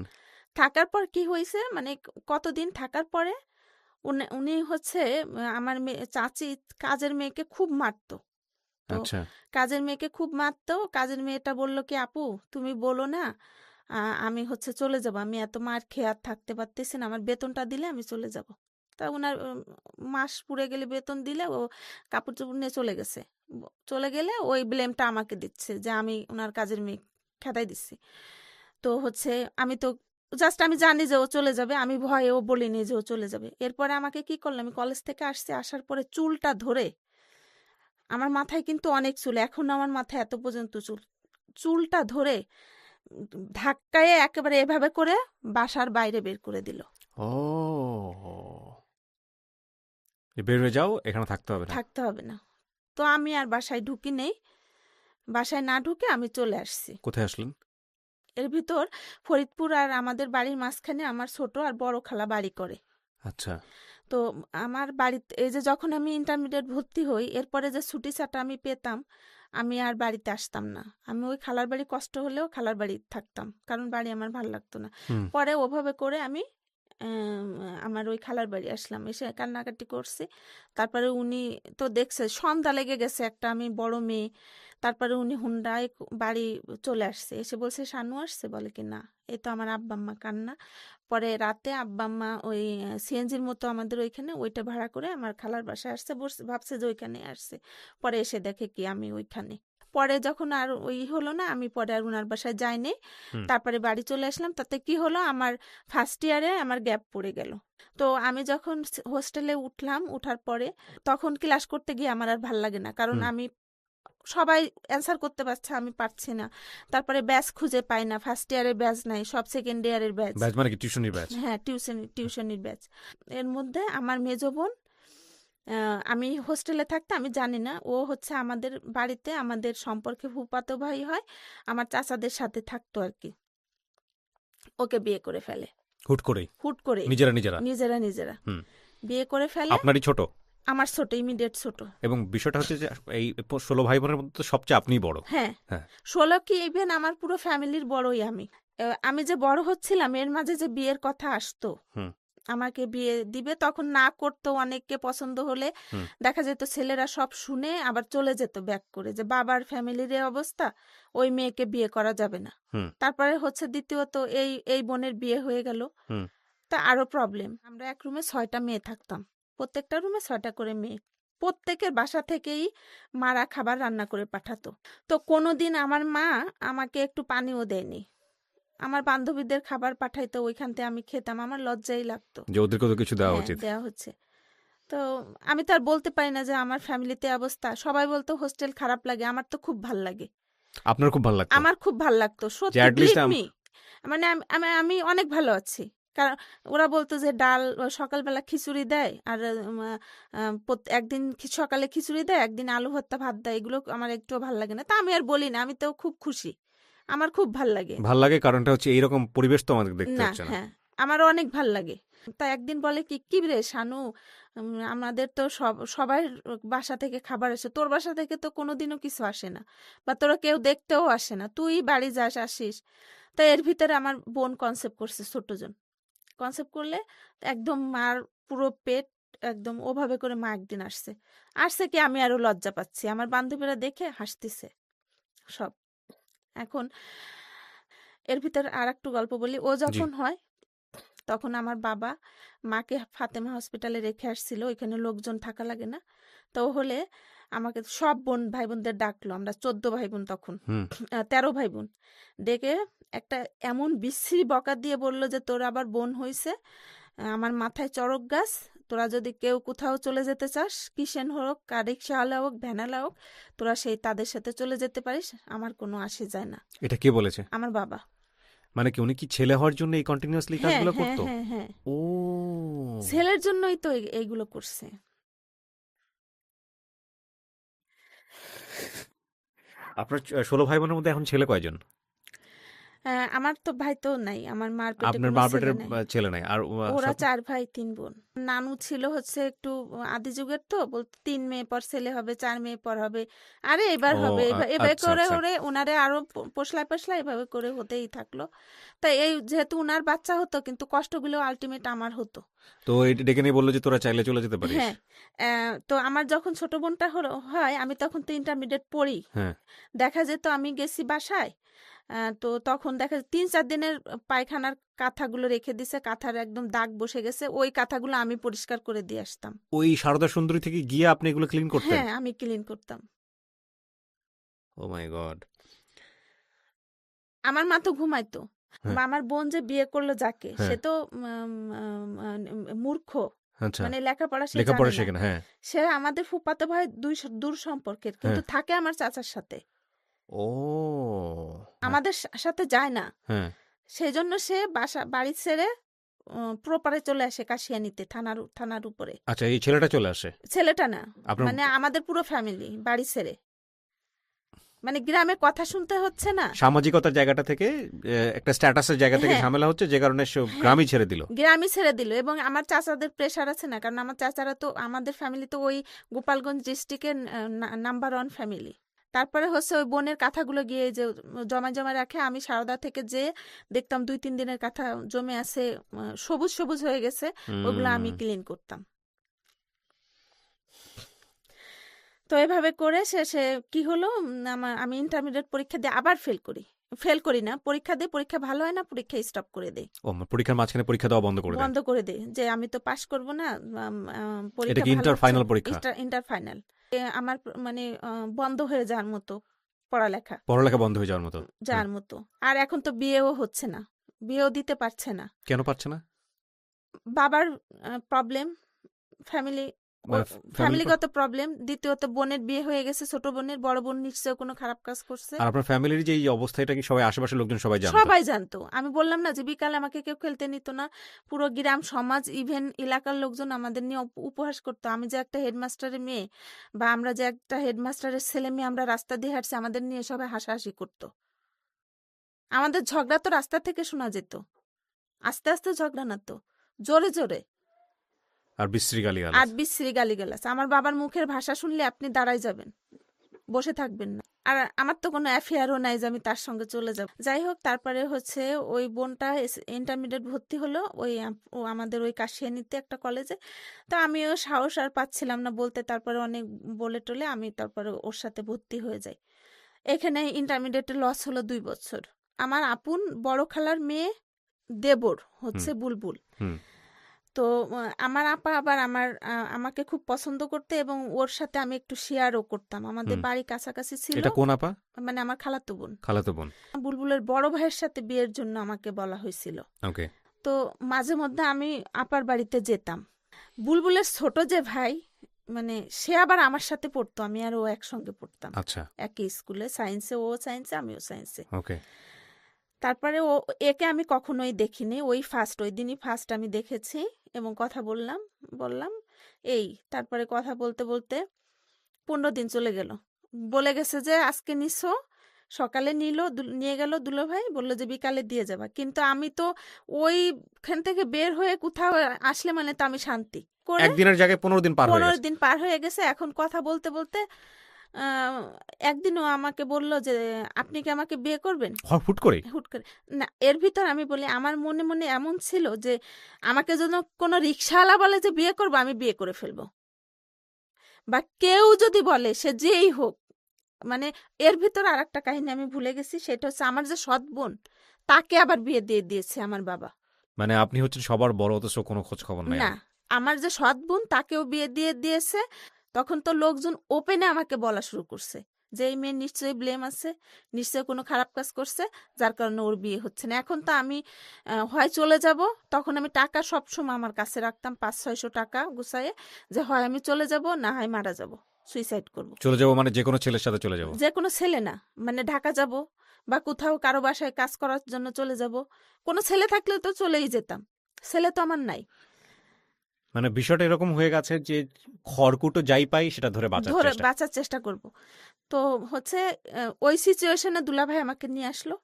থাকার পর কি হয়েছে মানে কতদিন থাকার পরে উনি উনি হচ্ছে আমার চাচি কাজের মেয়েকে খুব মারতো। তো আচ্ছা। কাজের মেয়েকে খুব মারতো, কাজের মেয়েটা বলল কি, আপু তুমি বলো না, আমি হচ্ছে চলে যাব, আমি এত মার খেয়ে আর থাকতে পারতেছি না, আমার বেতনটা দিলে আমি চলে যাব। তা ওনার মাস পুড়ে গেলে বেতন দিলে ও কাপড় চোপড় নিয়ে চলে গেছে। চলে গেলে ওই ব্লেমটা আমাকে দিচ্ছে যে আমি ওনার কাজের মেয়ে খেদাই দিচ্ছি। তো হচ্ছে আমি তো জাস্ট আমি জানি যে ও চলে যাবে, আমি ভয়েও বলিনি যে ও চলে যাবে। এরপরে আমাকে কি করলাম, আমি কলেজ থেকে আসছি, আসার পরে চুলটা ধরে, আমার মাথায় কিন্তু অনেক চুল, এখন আমার মাথায় এত পর্যন্ত চুল, চুলটা ধরে ধাক্কায় একেবারে এভাবে করে বাসার বাইরে বের করে দিল। ও, যে বের হয়ে যাও, এখানে থাকতে হবে না। থাকতে হবে না। তো আমি আর বাসায় ঢুকি নেই, বাসায় না ঢুকে আমি চলে আসছি। কোথায় আসলেন? এর ভিতর ফরিদপুর আর আমাদের বাড়ির মাঝখানে আমার ছোট আর বড় খালা বাড়ি করে। আচ্ছা। তো আমার বাড়িতে এই যে যখন আমি ইন্টারমিডিয়েট ভর্তি হই, এরপরে যে ছুটি ছাটা আমি পেতাম, আমি আর বাড়িতে আসতাম না। আমি ওই খালার বাড়ি কষ্ট হলেও খালার বাড়ি থাকতাম, কারণ বাড়ি আমার ভালো লাগতো না। হুম। পরে ওভাবে করে আমি আম, আমার ওই খালার বাড়ি আসলাম, এসে কান্নাকাটি করছি। তারপরে উনি তো দেখছে সন্ধ্যা লেগে গেছে, একটা আমি বড় মেয়ে। তারপরে উনি হুন্ডায় বাড়ি চলে আসছে, এসে বলছে শানু আসছে, বলে কি না, এই তো আমার আব্বা আম্মা কান্না। পরে রাতে আব্বা আম্মা ওই সিএনজির মতো আমাদের ওইখানে ওইটা ভাড়া করে আমার খালার বাসায় আসছে, ভাবছে যে ওইখানে আসছে। পরে এসে দেখে কি আমি ওইখানে। পরে যখন আর ওই হলো না, আমি পরে আর উনার বাসায় যাইনি। হুম। তারপরে বাড়ি চলে আসলাম। তাতে কি হলো, আমার ফার্স্ট ইয়ারে আমার গ্যাপ পড়ে গেল। তো আমি যখন হোস্টেলে উঠলাম, উঠার পরে তখন ক্লাস করতে গিয়ে আমার আর ভাল লাগে না, কারণ হুম। আমি সবাই অ্যান্সার করতে পারছে, আমি পারছি না। তারপরে ব্যাচ খুঁজে পাই না, ফার্স্ট ইয়ারের ব্যাচ নাই, সব সেকেন্ড ইয়ারের ব্যাচ। ব্যাচ মানে কি, টিউশনির ব্যাচ? হ্যাঁ, টিউশনির ব্যাচ। এর মধ্যে আমার মেজো বোন, আমি হোস্টেলে থাকতে আমি জানি না, ও হচ্ছে আমাদের বাড়িতে আমাদের সম্পর্কে ফুফাতো ভাই হয়, আমার চাচাদের সাথে থাকতো আর কি। ওকে বিয়ে করে ফেলে হুট করেই? হুট করে, নিজেরা নিজেরা? নিজেরা নিজেরা হুম। বিয়ে করে ফেলে। আপনারই ছোট? আমার ছোট, ইমিডিয়েট ছোট। এবং বিষয়টা হচ্ছে যে এই 16 ভাই বোনের মধ্যে তো সবচেয়ে আপনিই বড়। হ্যাঁ, হ্যাঁ। 16 কি, ইভেন আমার পুরো ফ্যামিলির বড়ই আমি। আমি যে বড় হচ্ছিলাম, এর মাঝে যে বিয়ের কথা আসতো, হুম। আমাকে বিয়ে দিবে, তখন না করতো, অনেককে পছন্দ হলে হুম। দেখা যেত ছেলেরা সব শুনে আবার চলে যেত ব্যাক করে, যে বাবার ফ্যামিলির এই অবস্থা, ওই মেয়েকে বিয়ে করা যাবে না। হুম। তারপরে হচ্ছে দ্বিতীয়ত এই এই বোনের বিয়ে হয়ে গেল, হুম। তা আরো প্রবলেম। আমরা এক রুমে 6টা মেয়ে থাকতাম, প্রত্যেকটা রুমে 6টা করে মেয়ে, প্রত্যেকের বাসা থেকেই মারা খাবার রান্না করে পাঠাতো। তো কোনোদিন আমার মা আমাকে একটু পানিও দেয়নি, আমার বান্ধবীদের খাবার পাঠাইতো, ওইখান থেকে আমি খেতাম, আমার লজ্জাই লাগতো। যে ওদেরকে তো কিছু দেওয়া হ্যাঁ, উচিত। দেয়া হচ্ছে। তো আমি তো আর বলতে পারি না যে আমার ফ্যামিলিতে অবস্থা। সবাই বলতো হোস্টেল খারাপ লাগে, আমার তো খুব ভাল লাগে। আপনার খুব ভালো লাগতো? আমার খুব ভাল লাগতো, যে সত্যি, অ্যাট লিস্ট বিলিভ মি। মানে আমি আমি অনেক ভালো আছি, কারণ ওরা বলতো যে ডাল সকালবেলা খিচুড়ি দেয়, আর একদিন সকালে খিচুড়ি দেয়, একদিন আলু ভর্তা ভাত দেয়, এগুলো আমার একটুও ভাল লাগে না। তা আমি আর বলি না, আমি তো খুব খুশি, আমার খুব ভাল লাগে। ভাল লাগে, কারণটা হচ্ছে এইরকম পরিবেশ তো আমাদের দেখতে না, হচ্ছে না। হ্যাঁ, আমার অনেক ভাল লাগে। তা একদিন বলে কি, কি রে শানু, আমাদের তো সবাই বাসা থেকে খাবার আসে, তোর বাসা থেকে তো কোনোদিনও কিছু আসে না, বা তোরা কেউ দেখতেও আসে না, তুই বাড়ি যাস আসিস। তা এর ভিতরে আমার বোন কনসেপ্ট করছে, ছোটজন কনসেপ্ট করলে একদম মার পুরো পেট একদম ওভাবে করে মা একদিন আসছে। আসছে কি, আমি আরো লজ্জা পাচ্ছি, আমার বান্ধবীরা দেখে হাসতেছে সব। এখন এর ভিতর আর একটু গল্প বলি। ও জি। যখন হয়, তখন আমার বাবা মাকে ফাতেমা হসপিটালে রেখে আসছিল, ওইখানে লোকজন থাকা লাগে না। তো ও হলে আমাকে সব বোন ভাই বোনদের ডাকলো, আমরা 14 ভাই বোন তখন, হুম। 13 ভাই বোন, ডেকে একটা এমন বিশ্রী বকা দিয়ে বলল যে তোর আবার বোন হইছে, আমার মাথায় চড়ক গাছ, তোরা যদি কেউ কোথাও চলে যেতে চাস, কিসেন হোক, রিক্সাওয়ালা হোক, ভ্যানালা হোক, তোরা সেই তাদের সাথে চলে যেতে পারিস, আমার কোনো আসে যায় না। এটা কে বলেছে? আমার বাবা। মানে কি উনি কি ছেলে হওয়ার জন্য এই কন্টিনিউয়াসলি হ্যাঁ, কাজগুলো হ্যাঁ, করতো? হ্যাঁ, হ্যাঁ, ও, ছেলের জন্যই তো এইগুলো করছে। আপনার 16 ভাই বোনের মধ্যে এখন ছেলে কয়জন? আমার তো ভাই তো নাই, আমার মার পেটে আপনার কোনো মা ছেলে পেটের নাই। ছেলে নাই আর ওরা সব 4 ভাই 3 বোন। নানু ছিল হচ্ছে একটু আদি যুগের, তো বলতো 3 মেয়ে পর ছেলে হবে, 4 মেয়ে পর হবে, আরে এবার ও হবে, এভাবে আচ্ছা করে আচ্ছা ওরে ওনারে আরো পোষলায় পোষলায় এভাবে করে হতেই থাকলো। তাই এই যেহেতু উনার বাচ্চা হতো, কিন্তু কষ্টগুলো আলটিমেট আমার হতো। তো এটা ডেকে নিয়ে বললো যে তোরা চাইলে চলে যেতে পারিস হ্যাঁ, তো আমার যখন ছোট বোনটা হয়, আমি তখন তো ইন্টারমিডিয়েট পড়ি। হ্যাঁ দেখা যেত আমি গেছি বাসায়, তো তখন দেখা যায় 3-4 দিনের পায়খানার কাঁথাগুলো রেখে দিছে, কাঁথার একদম দাগ বসে গেছে, ওই কাঁথাগুলো আমি পরিষ্কার করে দিয়ে আসতাম। ওই সারদা সুন্দরী থেকে গিয়ে আপনি এগুলো ক্লিন করতেন হ্যাঁ, আমি ক্লিন করতাম। ও মাই গড আমার মা তো ঘুমাইতো। হ্যাঁ বা আমার বোন যে বিয়ে করলো যাকে, সে হ্যাঁ তো মূর্খ, আচ্ছা মানে লেখাপড়া সে জানে লেখাপড়া না। শেখে না হ্যাঁ সে আমাদের ফুফাতো ভাই দূর সম্পর্কের, কিন্তু হ্যাঁ থাকে আমার চাচার সাথে, ও হ্যাঁ আমাদের সাথে যায় না। হ্যাঁ সেই জন্য সে বাড়ি ছেড়ে প্রপারে চলে আসে কাশিয়ানীতে, থানার উপরে। আচ্ছা এই ছেলেটা চলে আসে ছেলেটা না, আপনার মানে আমাদের পুরো ফ্যামিলি বাড়ি ছেড়ে, মানে গ্রামে কথা শুনতে হচ্ছে না। সামাজিকতার জায়গাটা থেকে একটা স্ট্যাটাসের জায়গা থেকে হ্যাঁ, ঝামেলা হচ্ছে যে কারণে সে হ্যাঁ, গ্রামই ছেড়ে দিল গ্রামই ছেড়ে দিল। এবং আমার চাচাদের প্রেশার আছে না, কারণ আমার চাচারা তো, আমাদের ফ্যামিলি তো ওই গোপালগঞ্জ ডিস্ট্রিক্টের নাম্বার 1 ফ্যামিলি। তারপরে হচ্ছে ওই বোনের কাঁথাগুলো গিয়ে যে জমা রাখে, আমি সারদা থেকে যে দেখতাম 2-3 দিনের কাঁথা জমে আছে, সবুজ সবুজ হয়ে গেছে, ওগুলো আমি হুম ক্লিন করতাম। তো এভাবে করে শেষে কি হলো, আমি ইন্টারমিডিয়েট পরীক্ষা দিয়ে আবার ফেল করি না, পরীক্ষা দিই, পরীক্ষা ভালো হয় না, পরীক্ষা স্টপ করে দেই, ও পরীক্ষার মাঝখানে পরীক্ষা দেওয়া বন্ধ করে দেন বন্ধ করে দেই, যে আমি তো পাশ করব না, এটা পরীক্ষা কি ভালো ইন্টার হচ্ছে, ফাইনাল পরীক্ষা ইন্টার ফাইনাল, আমার মানে বন্ধ হয়ে যাওয়ার মতো পড়ালেখা, পড়ালেখা বন্ধ হয়ে যাওয়ার মতো হ্যাঁ যাওয়ার মতো। আর এখন তো বিয়েও হচ্ছে না, বিয়েও দিতে পারছে না, কেন পাচ্ছে না বাবার প্রবলেম, ফ্যামিলি, মানে ফ্যামিলি ফ্যামিলিগত প্রবলেম। দ্বিতীয়ত বোনের বিয়ে হয়ে গেছে, ছোট বোনের, বড় বোন নিশ্চয় কোনো খারাপ কাজ করছে। আর আপনার ফ্যামিলির যে এই অবস্থা এটা কি সবাই আশেপাশের লোকজন সবাই জানতো সবাই জানতো। আমি বললাম না যে বিকালে আমাকে কেউ খেলতে নিত না, পুরো গ্রাম সমাজ ইভেন এলাকার লোকজন আমাদের নিয়ে উপহাস করতো। আমি যে একটা হেডমাস্টারের মেয়ে, বা আমরা যে একটা হেডমাস্টারের ছেলে মেয়ে, আমরা রাস্তা দিয়ে হাঁটছি, আমাদের নিয়ে সবাই হাসাহাসি করতো। আমাদের ঝগড়া তো রাস্তা থেকে শোনা যেত, আস্তে আস্তে ঝগড়া না তো, জোরে জোরে, আর বিশ্রী গালিগালাজ আর বিশ্রী গালিগালাজ। আমার বাবার মুখের ভাষা শুনলে আপনি দাঁড়াই যাবেন, বসে থাকবেন না। আর আমার তো কোনো অ্যাফেয়ারও নাই যে আমি তার সঙ্গে চলে যাব। যাই হোক, তারপরে হচ্ছে ওই বোনটা ইন্টারমিডিয়েট ভর্তি হলো ওই ও আমাদের ওই কাশিয়ানীতে একটা কলেজে। তা আমিও সাহস আর পাচ্ছিলাম না বলতে, তারপরে অনেক বলে টলে আমি তারপরে ওর সাথে ভর্তি হয়ে যাই। এখানে ইন্টারমিডিয়েটে লস হলো 2 বছর। আমার আপন বড় খালার মেয়ে দেবর হুম হচ্ছে বুলবুল। হুম তো আমার আপা আবার আমাকে খুব পছন্দ করতে, এবং ওর সাথে আমি একটু শেয়ারও করতাম, আমাদের হুম বাড়ি কাছাকাছি ছিল, এটা কোন আপা মানে আমার খালাতো বোন। খালাতো বোন বুলবুলের বড় ভাইয়ের সাথে বিয়ের জন্য আমাকে বলা হয়েছিল। ওকে তো মাঝে মধ্যে আমি আপার বাড়িতে যেতাম। বুলবুলের ছোট যে ভাই, মানে সে আবার আমার সাথে পড়তো, আমি আর ও একসঙ্গে পড়তাম আচ্ছা একই স্কুলে, সায়েন্সে, ও সায়েন্সে আমিও সায়েন্সে। ওকে তারপরে একে আমি কখনোই দেখিনি, ওই ওই দিনই ফার্স্ট আমি দেখেছি, এবং কথা বললাম এই। তারপরে কথা বলতে বলতে 15 দিন চলে গেল। বলে গেছে যে আজকে নিছো, সকালে নিয়ে গেল দুলো ভাই, বললো যে বিকালে দিয়ে যাবা। কিন্তু আমি তো ওইখান থেকে বের হয়ে কোথাও আসলে মানে তো আমি শান্তি করে, একদিনের জায়গায় 15 দিন পার হয়ে 15 গেছে দিন পার হয়ে গেছে। এখন কথা বলতে বলতে একদিনও আমাকে বলল যে আপনি কি আমাকে বিয়ে করবেন, হুট করে হুট করে। না, এর ভিতর আমি বলি আমার মনে মনে এমন ছিল যে আমাকে যেন কোনো রিক্সাওয়ালা বলে যে বিয়ে করবো, আমি বিয়ে করে ফেলবো, বা কেউ যদি বলে সে যেই হোক। মানে এর ভিতর আর একটা কাহিনী আমি ভুলে গেছি, সেটা হচ্ছে আমার যে সৎ বোন, তাকে আবার বিয়ে দিয়ে দিয়েছে আমার বাবা। মানে আপনি হচ্ছেন সবার বড় অথচ কোনো খোঁজ খবর নাই না, আমার যে সৎ বোন তাকেও বিয়ে দিয়ে দিয়েছে। তখন তো লোকজন ওপেনে আমাকে বলা শুরু করছে যে এই মেয়ে নিশ্চয়ই ব্লেম আছে, নিশ্চয়ই কোনো খারাপ কাজ করছে, যার কারণে ওর বিয়ে হচ্ছে না। এখন তো আমি হয় চলে যাব, তখন আমি টাকা সবসময় আমার কাছে রাখতাম, 500-600 টাকা গুছায়ে, যে হয় আমি চলে যাব, না হয় মারা যাব, সুইসাইড করব। চলে যাবো মানে যে কোনো ছেলের সাথে চলে যাবো যে কোনো ছেলে না, মানে ঢাকা যাব, বা কোথাও কারো বাসায় কাজ করার জন্য চলে যাব। কোনো ছেলে থাকলে তো চলেই যেতাম, ছেলে তো আমার নাই। মানে বিষয়টা এরকম হয়ে গেছে যে খড়কুটো যাই পাই সেটা ধরে বাঁচার ধরে চেষ্টা বাঁচার চেষ্টা করব। তো হচ্ছে ওই সিচুয়েশনে দুলাভাই আমাকে নিয়ে আসলো।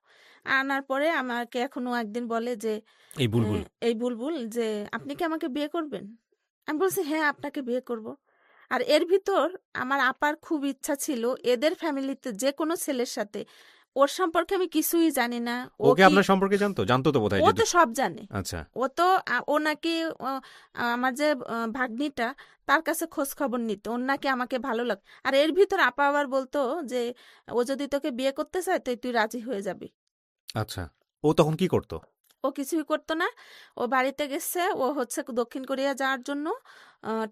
আনার পরে আমাকে এখনো একদিন বলে যে এই বুলবুল এই বুলবুল যে আপনি কি আমাকে বিয়ে করবেন? আমি বলছি হ্যাঁ আপনাকে বিয়ে করব। আর এর ভিতর আমার আপার খুব ইচ্ছা ছিল এদের ফ্যামিলিতে যে কোনো ছেলের সাথে, ওর সম্পর্কে আমি কিছুই জানি না, ও ওকে কি, আপনার সম্পর্কে জানতো জানতো তো বোধহয় ও যেহেতু তো সব জানে। আচ্ছা ও তো ও নাকি আমার যে ভাগ্নিটা, তার কাছে খোঁজ খবর নিত, ওর নাকি আমাকে ভালো লাগ। আর এর ভিতর আপা আবার বলতো যে ও যদি তোকে বিয়ে করতে চায় তো তুই রাজি হয়ে যাবি। আচ্ছা ও তখন কি করতো ও কিছুই করতো না। ও বাড়িতে গেছে, ও হচ্ছে দক্ষিণ কোরিয়া যাওয়ার জন্য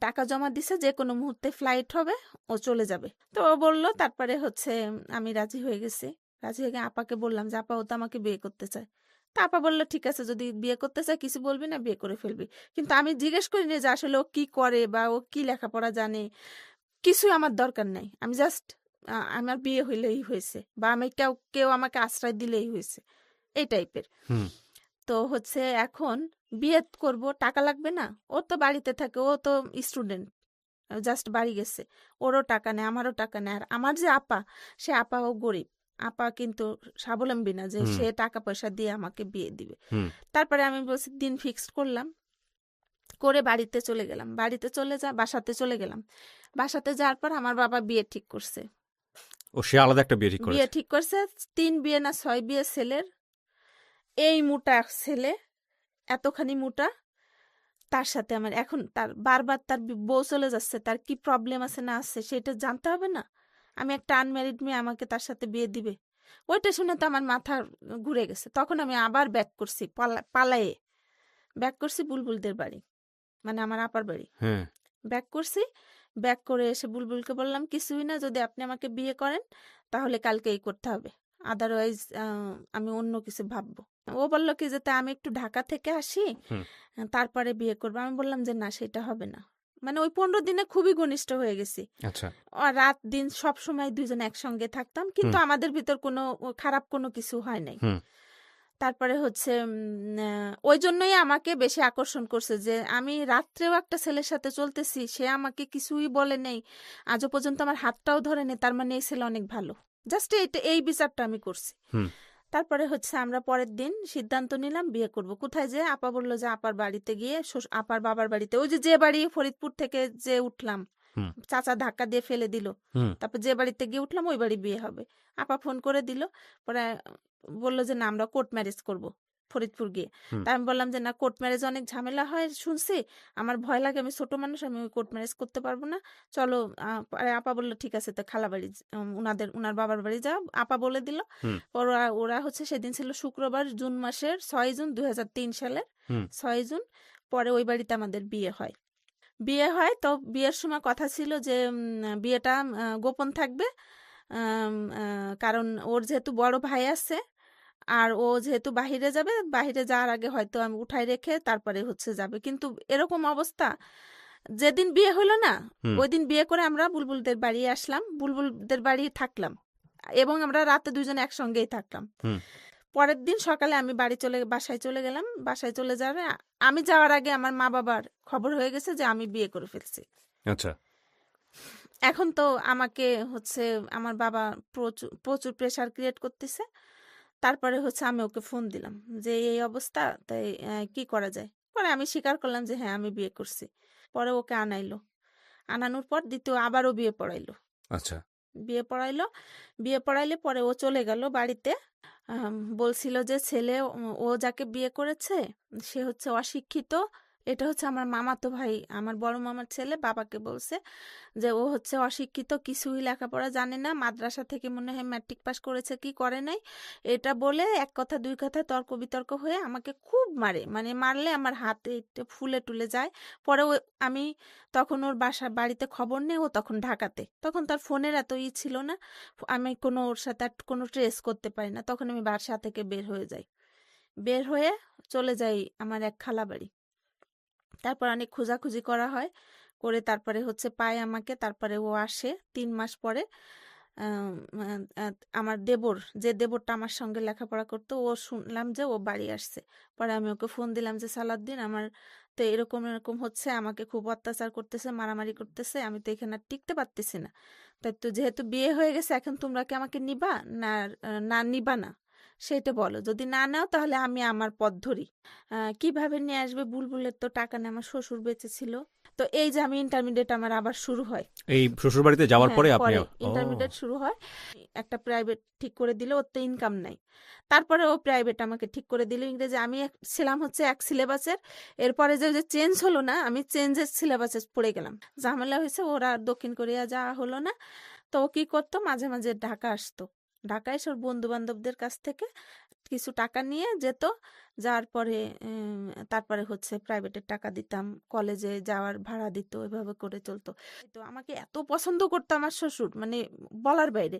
টাকা জমা দিছে, যে কোনো মুহূর্তে ফ্লাইট হবে, ও চলে যাবে। তো ও বললো, তারপরে হচ্ছে আমি রাজি হয়ে গেছি। রাজি হয়ে গিয়ে আপাকে বললাম যে আপা ও তো আমাকে বিয়ে করতে চায়। তা আপা বললো ঠিক আছে, যদি বিয়ে করতে চায় কিছু বলবি না, বিয়ে করে ফেলবি। কিন্তু আমি জিজ্ঞেস করিনি যে আসলে ও কি করে বা ও কি লেখাপড়া জানে, কিছুই আমার দরকার নাই। আমি জাস্ট আমার বিয়ে হইলেই হয়েছে, বা আমি কেউ কেউ আমাকে আশ্রয় দিলেই হয়েছে, এই টাইপের। হুম তো হচ্ছে এখন বিয়ে করব, টাকা লাগবে না? ও তো বাড়িতে থাকে, ও তো স্টুডেন্ট, জাস্ট বাড়ি গেছে, ওরও টাকা নেই আমারও টাকা নেই। আর আমার যে আপা, সে আপাও গরিব, আপা কিন্তু স্বাবলম্বী না যে হুম সে টাকা পয়সা দিয়ে আমাকে বিয়ে দিবে। হুম তারপরে আমি বলছি দিন ফিক্সড করলাম, করে বাড়িতে চলে গেলাম। বাড়িতে চলে বাসাতে চলে গেলাম। বাসাতে যাওয়ার পর আমার বাবা বিয়ে ঠিক করছে। ও সে আলাদা একটা বিয়ে ঠিক বিয়ে করেছে ঠিক করছে, 3 বিয়ে না 6 বিয়ে ছেলের। এই মোটা ছেলে, এতখানি মোটা, তার সাথে আমার এখন তার বারবার তার বউ চলে যাচ্ছে, তার কি প্রবলেম আছে না আছে সেটা জানতে হবে না? আমি একটা আনম্যারিড মেয়ে, আমাকে তার সাথে বিয়ে দিবে? ওইটা শুনে তো আমার মাথা ঘুরে গেছে। তখন আমি আবার ব্যাক করছি, পালায়ে ব্যাক করছি বুলবুলদের বাড়ি, মানে আমার আপার বাড়ি। হ্যাঁ ব্যাক করছি, ব্যাক করে এসে বুলবুলকে বললাম কিছুই না, যদি আপনি আমাকে বিয়ে করেন তাহলে কালকেই করতে হবে, আদারওয়াইজ আমি অন্য কিছু ভাববো। ও বলল কি যে তা আমি একটু ঢাকা থেকে আসি, হুম তারপরে বিয়ে করবো। আমি বললাম যে না, সেটা হবে না। মানে ওই 15 দিনে খুবই ঘনিষ্ঠ হয়ে গেছি। আচ্ছা রাত দিন সব সময় দুইজন একসঙ্গে থাকতাম, কিন্তু হুম আমাদের ভিতর কোনো খারাপ কোনো কিছু হয় নাই। হুম তারপরে হচ্ছে ওই জন্যই আমাকে বেশি আকর্ষণ করছে যে আমি রাত্রেও একটা ছেলের সাথে চলতেছি, সে আমাকে কিছুই বলে নেই, আজও পর্যন্ত আমার হাতটাও ধরে নেই, তার মানে এই ছেলে অনেক ভালো। জাস্ট এই বিচারটা আমি করছি। হুম তারপরে হচ্ছে আমরা পরের দিন সিদ্ধান্ত নিলাম বিয়ে করব। কোথায়? যে আপা বললো যে আপার বাড়িতে গিয়ে, আপার বাবার বাড়িতে, ওই যে বাড়ি ফরিদপুর থেকে যে উঠলাম, হুম চাচা ধাক্কা দিয়ে ফেলে দিল, হুম তারপর যে বাড়িতে গিয়ে উঠলাম ওই বাড়ি বিয়ে হবে। আপা ফোন করে দিল, পরে বললো যে না আমরা কোর্ট ম্যারেজ করব ফরিদপুর গিয়ে। হুম তা আমি বললাম যে না, কোর্ট ম্যারেজ অনেক ঝামেলা হয় শুনছি, আমার ভয় লাগে, আমি ছোট মানুষ, আমি ওই কোর্ট ম্যারেজ করতে পারবো না, চলো। পরে আপা বললো ঠিক আছে, তো খালা বাড়ি উনার বাবার বাড়ি যাও, আপা বলে দিল। হুম ওরা ওরা হচ্ছে, সেদিন ছিল শুক্রবার, জুন মাসের 6 জুন 2003 সালের হুম 6 জুন। পরে ওই বাড়িতে আমাদের বিয়ে হয়। বিয়ে হয়, তো বিয়ের সময় কথা ছিল যে বিয়েটা গোপন থাকবে, কারণ ওর যেহেতু বড় ভাই আছে, আর ও যেহেতু বাহিরে যাবে, বাহিরে যাওয়ার আগে হয়তো আমি উঠাই রেখে তারপরে হচ্ছে যাবে। কিন্তু এরকম অবস্থা, যেদিন বিয়ে হলো না, হুম ওই দিন বিয়ে করে আমরা বুলবুলদের বাড়ি আসলাম, বুলবুলদের বাড়ি থাকলাম, এবং আমরা রাতে দুজনে একসঙ্গেই থাকলাম। হুম পরের দিন সকালে আমি বাসায় চলে গেলাম। বাসায় চলে যাওয়ার আমি যাওয়ার আগে আমার মা বাবার খবর হয়ে গেছে যে আমি বিয়ে করে ফেলছি। আচ্ছা এখন তো আমাকে হচ্ছে আমার বাবা প্রচুর প্রচুর প্রেসার ক্রিয়েট করতেছে। তারপরে হচ্ছে আমি ওকে ফোন দিলাম যে এই অবস্থা, তাই কি করা যায়? পরে আমি স্বীকার করলাম যে হ্যাঁ আমি বিয়ে করছি। পরে ওকে আনাইলো, আনানোর পর দ্বিতীয় আবারও বিয়ে পড়াইলো। আচ্ছা বিয়ে পড়াইলো, বিয়ে পড়াইলে পরে ও চলে গেল বাড়িতে। বলছিল যে ছেলে, ও যাকে বিয়ে করেছে সে হচ্ছে অশিক্ষিত। এটা হচ্ছে আমার মামাতো ভাই, আমার বড় মামার ছেলে, বাবাকে বলছে যে ও হচ্ছে অশিক্ষিত, কিছুই লেখাপড়া জানে না, মাদ্রাসা থেকে মনে হয় ম্যাট্রিক পাস করেছে কি করে নাই। এটা বলে এক কথা দুই কথা তর্ক বিতর্ক হয়ে আমাকে খুব মারে, মানে মারলে আমার হাতে ফুলে টুলে যায়। পরে আমি তখন ওর বাড়িতে খবর নেই, ও তখন ঢাকাতে, তখন তার ফোনের এত ছিল না, আমি কোনো ওর সাথে আর কোনো ট্রেস করতে পারি না। তখন আমি বাসা থেকে বের হয়ে যাই, বের হয়ে চলে যাই আমার এক খালা বাড়ি। তারপর অনেক খোঁজাখুঁজি করা হয়, করে তারপরে হচ্ছে পায় আমাকে। তারপরে ও আসে 3 মাস পরে। আম, আহ, আহ, আমার দেবর, যে দেবরটা আমার সঙ্গে লেখাপড়া করতো, ও শুনলাম যে ও বাড়ি আসছে। পরে আমি ওকে ফোন দিলাম যে সালাউদ্দিন, আমার তো এরকম এরকম হচ্ছে, আমাকে খুব অত্যাচার করতেছে, মারামারি করতেছে, আমি তো এখানে আর টিকতে পারতেছি না। তাই তো যেহেতু বিয়ে হয়ে গেছে, এখন তোমরা কি আমাকে নিবা না, না নিবা না? সেটা বলো, যদি না নাও তাহলে আমি আমার পথ ধরি। কিভাবে নিয়ে আসবে? বুলবুলের তো টাকা নেই, আমার শ্বশুর বেঁচে ছিল। তো এই যে আমি ইন্টারমিডিয়েট আমার আবার শুরু হয়। এই শ্বশুরবাড়িতে যাওয়ার হ্যাঁ, পরে আপনি পরে ও ইন্টারমিডিয়েট শুরু হয়। একটা প্রাইভেট ঠিক করে দিল, ওর তো ইনকাম নাই। তারপরে ও প্রাইভেট আমাকে ঠিক করে দিল ইংরেজি। আমি ছিলাম হচ্ছে এক সিলেবাসের, এরপরে যে চেঞ্জ হলো না, আমি চেঞ্জের সিলেবাসে পড়ে গেলাম। ঝামেলা হয়েছে, ওরা দক্ষিণ কোরিয়া যাওয়া হলো না। তো ও কি করতো, মাঝে মাঝে ঢাকা আসতো। ঢাকায় এসে ওর বন্ধু বান্ধবদের কাছ থেকে কিছু টাকা নিয়ে যেত। যাওয়ার পরে তারপরে হচ্ছে প্রাইভেটের টাকা দিতাম, কলেজে যাওয়ার ভাড়া দিত, এভাবে করে চলতো। তো আমাকে এত পছন্দ করতো আমার শ্বশুর, মানে বলার বাইরে।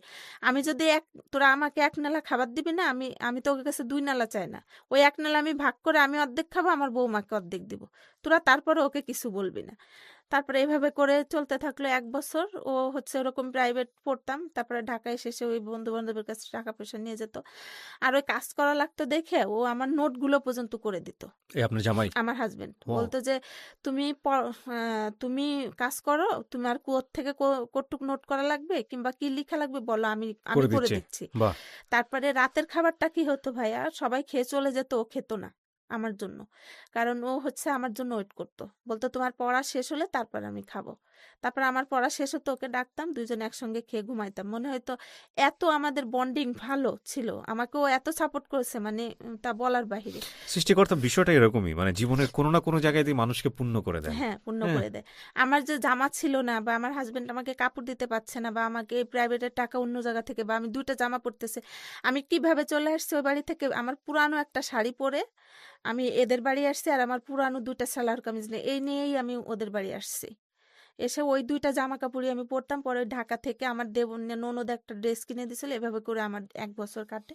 আমি যদি তোরা আমাকে এক নালা খাবার দিবি না, আমি আমি তোর কাছে দুই নালা চাই না। ওই এক নালা আমি ভাগ করে আমি অর্ধেক খাবো, আমার বৌমাকে অর্ধেক দিব। তোরা তারপরে ওকে কিছু বলবি না। তারপরে এভাবে করে চলতে থাকলো 1 বছর। ও হচ্ছে ওরকম প্রাইভেট পড়তাম। তারপরে ঢাকায় এসে ওই বন্ধু বান্ধবের কাছে টাকা পয়সা নিয়ে যেত। আর ওই কাজ করা লাগতো দেখে ও আমার নোটগুলো পর্যন্ত করে দিত। এই আপনার জামাই? আমার হাজবেন্ড ও বলতো যে তুমি তুমি কাজ করো, তুমি আর কোথ থেকে কটুক নোট করা লাগবে কিংবা কি লেখা লাগবে বলো, আমি আমি করে করে দিচ্ছে। দিচ্ছি। বাহ! তারপরে রাতের খাবারটা কি হতো ভাইয়া, সবাই খেয়ে চলে যেত, ও খেত না আমার জন্য। কারণ ও হচ্ছে আমার জন্য ওয়েট করতো, বলতো তোমার পড়া শেষ হলে তারপর আমি খাবো। তারপর আমার পড়া শেষ হতো, ওকে ডাকতাম, দুইজনে একসঙ্গে খেয়ে ঘুমাইতাম। মনে হয়তো এত আমাদের বন্ডিং ভালো ছিল, আমাকেও এত সাপোর্ট করেছে, মানে তা বলার বাহিরে। সৃষ্টিকর্তা বিষয়টা এরকমই, মানে জীবনের কোনো না কোনো জায়গায় দিয়ে মানুষকে পূর্ণ করে দেন। হ্যাঁ, পূর্ণ হ্যাঁ, করে দেয়। আমার যে জামা ছিল না, বা আমার হাজবেন্ড আমাকে কাপড় দিতে পারছে না, বা আমাকে প্রাইভেটের টাকা অন্য জায়গা থেকে, বা আমি 2টা জামা পরতেছে, আমি কিভাবে চলে আসছি ওই বাড়ি থেকে, আমার পুরানো একটা শাড়ি পরে আমি এদের বাড়ি আসছি, আর আমার পুরানো 2টা সালোয়ার কামিজ নিয়ে, এই নিয়েই আমি ওদের বাড়ি আসছি। এসে ওই 2টা জামা কাপড়ই আমি পরতাম। পরে ঢাকা থেকে আমার ননদ একটা ড্রেস কিনে দিয়েছিল। এভাবে করে আমার 1 বছর কাটে।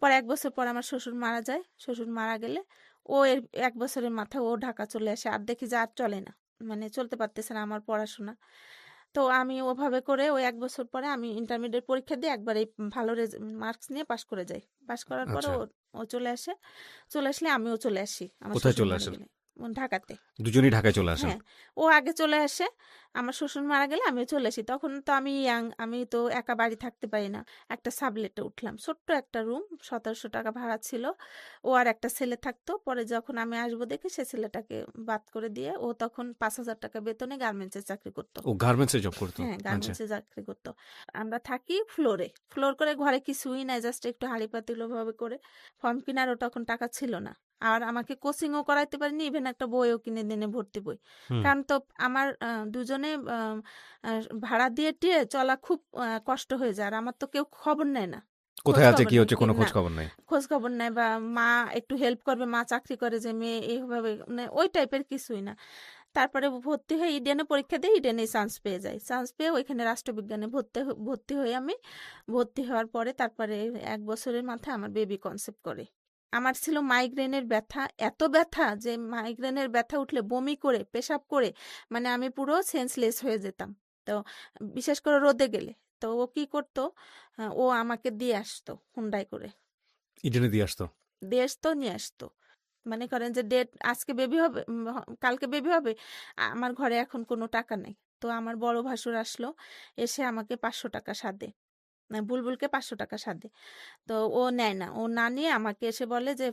পরে 1 বছর পর আমার শ্বশুর মারা যায়। শ্বশুর মারা গেলে ও এর 1 বছরের মাথায় ও ঢাকা চলে আসে। আর দেখি যে আর চলে না, মানে চলতে পারতেছে না আমার পড়াশোনা। তো আমি ওভাবে করে ওই 1 বছর পরে আমি ইন্টারমিডিয়েট পরীক্ষা দিয়ে একবারে ভালো মার্কস নিয়ে পাশ করে যাই। পাশ করার পরে আচ্ছা। ও ও চলে আসে। চলে আসলে আমিও চলে আসি আমার কোথায় শ্বশুর চলে মরে আসেন? গেলে। ঢাকাতে। দুজনেই ঢাকায় চলে আসেন? হ্যাঁ, ও আগে চলে আসে। আমার শ্বশুর মারা গেলে আমিও চলে আসি। তখন তো আমি ইয়াং, আমি তো একা বাড়ি থাকতে পারি না। একটা সাবলেটে উঠলাম। ছোট্ট একটা রুম, ১৭০০ টাকা ভাড়া ছিল। ও আর একটা ছেলে থাকতো। পরে যখন আমি আসবো দেখে সে ছেলেটাকে বাদ করে দিয়ে, ও তখন ৫,০০০ টাকা বেতনে গার্মেন্টসে চাকরি করত। ও গার্মেন্টসে জব করতো? হ্যাঁ, আচ্ছা। গার্মেন্টসে চাকরি করত। আমরা থাকি ফ্লোরে। ফ্লোর করে ঘরে কিছুই নাই, জাস্ট একটু হাঁড়ি পাতিল ওভাবে করে। ফর্ম কিনারও তখন টাকা ছিল না। আর আমাকে কোচিংও করাইতে পারিনি, ইভেন একটা বইও কিনে দিনে ভর্তি বই। হুম। কারণ তো আমার দুজনে আ ভাড়া দিয়ে টিয়ে চলা খুব কষ্ট হয়ে যায়। আর আমার তো কেউ খবর নেয় না। খোঁজ কোথায় আছে, খবর কি নেই হচ্ছে, কোনো না। খোঁজ খবর নাই। খোঁজ খবর নেয়, বা মা একটু হেল্প করবে, মা চাকরি করে যে মেয়ে এইভাবে, মানে ওই টাইপের কিছুই না। তারপরে ভর্তি হয়ে ইডেনে পরীক্ষা দিই, ইডেনে চান্স পেয়ে যাই। চান্স পেয়ে ওইখানে রাষ্ট্রবিজ্ঞানে ভর্তি হই আমি। ভর্তি হওয়ার পরে তারপরে 1 বছরের মাথায় আমার বেবি কনসেপ্ট করে। আমার ছিল মাইগ্রেনের ব্যথা, এত ব্যথা যে মাইগ্রেনের ব্যথা উঠলে বমি করে, পেশাব করে, মানে আমি পুরো সেন্সলেস হয়ে যেতাম। তো বিশেষ করে রোদে গেলে। তো ও কি করতো, ও আমাকে দিয়ে আসতো হুন্ডায় করে। ইডেনে দিয়ে আসতো? দিয়ে আসতো, নিয়ে আসতো। মনে করেন যে ডেট আজকে বেবি হবে, কালকে বেবি হবে, আমার ঘরে এখন কোনো টাকা নেই। তো আমার বড় ভাসুর আসলো, এসে আমাকে ৫০০ টাকা সাধে, বুলবুলকে ৫০০ টাকা সাধে। তো ও নেয় না, ও না নিয়ে আমাকে এসে বলে যে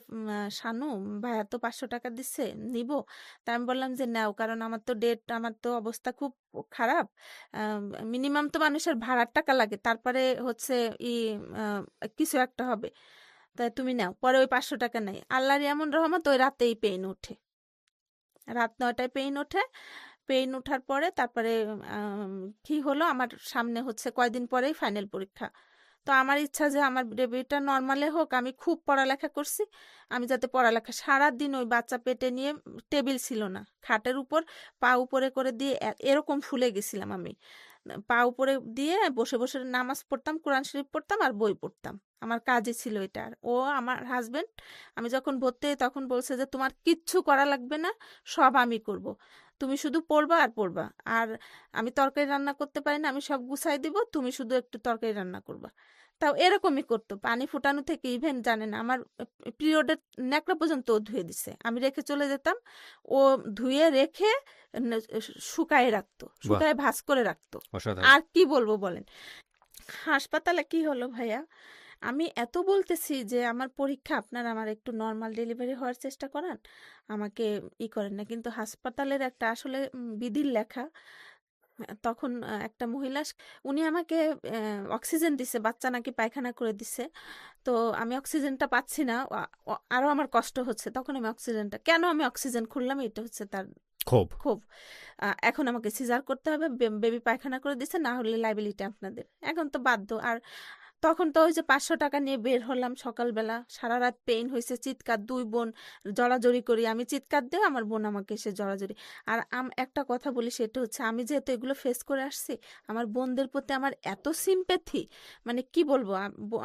শানু, ভাইয়া তো ৫০০ টাকা দিচ্ছে, নিব? তা আমি বললাম যে নাও, কারণ আমার তো ডেট, আমার তো অবস্থা খুব খারাপ। মিনিমাম তো মানুষের ভাড়ার টাকা লাগে, তারপরে হচ্ছে ই আহ, কিছু একটা হবে, তাই তুমি নাও। পরে ওই ৫০০ টাকা নেই। আল্লাহর এমন রহমত, ওই রাতেই পেইন ওঠে। রাত ৯টায় পেইন ওঠে। পেইন ওঠার পরে তারপরে আম কি হলো, আমার সামনে হচ্ছে কয়দিন পরেই ফাইনাল পরীক্ষা। তো আমার ইচ্ছা যে আমার বেবিটা নরমালে হোক, আমি খুব পড়ালেখা করছি। আমি যাতে পড়ালেখা, সারাদিন ওই বাচ্চা পেটে নিয়ে, টেবিল ছিল না। খাটের উপর পা উপরে করে দিয়ে এরকম ফুলে গেছিলাম আমি। পা উপরে দিয়ে বসে, বসে নামাজ পড়তাম, কোরআন শরীফ পড়তাম আর বই পড়তাম। আমার কাজই ছিল এটা। আর ও আমার হাসব্যান্ড, আমি যখন ভর্তি হই তখন বলছে যে তোমার কিচ্ছু করা লাগবে না, সব আমি করব। তুমি শুধু পড়বা আর পড়বা। আর আমি তরকারি রান্না করতে পারি না, আমি সব গুছাই দিব, তুমি শুধু একটু তরকারি রান্না করবা। তাও এরকমই করতো, পানি ফুটানো থেকে ইভেন জানে না আমার পিরিয়ডের ন্যাকড়া পর্যন্ত ও ধুয়ে দিছে, আমি রেখে চলে যেতাম। ও ধুয়ে রেখে শুকায় রাখতো, বাহ! শুকায় ভাঁজ করে রাখতো। অসাধারণ। আর কি বলবো বলেন। হাসপাতালে কি হলো ভাইয়া, আমি এত বলতেছি যে আমার পরীক্ষা, আপনারা আমার একটু নর্মাল ডেলিভারি হওয়ার চেষ্টা করান, আমাকে করেন না, কিন্তু হাসপাতালের একটা আসলে বিধির লেখা। তখন একটা মহিলা উনি আমাকে অক্সিজেন দিছে, বাচ্চা নাকি পায়খানা করে দিছে, তো আমি অক্সিজেনটা পাচ্ছি না, আরো আমার কষ্ট হচ্ছে। তখন আমি অক্সিজেনটা, কেন আমি অক্সিজেন খুললাম, এটা হচ্ছে তার খুব ক্ষোভ। এখন আমাকে সিজার করতে হবে, বেবি পায়খানা করে দিছে, না হলে লাইবিলিটি আপনাদের। এখন তো বাধ্য। আর তখন তো ওই যে 500 টাকা নিয়ে বের হলাম সকালবেলা, সারা রাত পেইন হয়েছে, চিৎকার, 2 বোন জড়াজড়ি করি, আমি চিৎকার দেও, আমার বোন আমাকে এসে জড়াজড়ি। আর একটা কথা বলি, সেটা হচ্ছে আমি যেহেতু এগুলো ফেস করে আসছি, আমার বোনদের প্রতি আমার এত সিম্প্যাথি, মানে কি বলবো,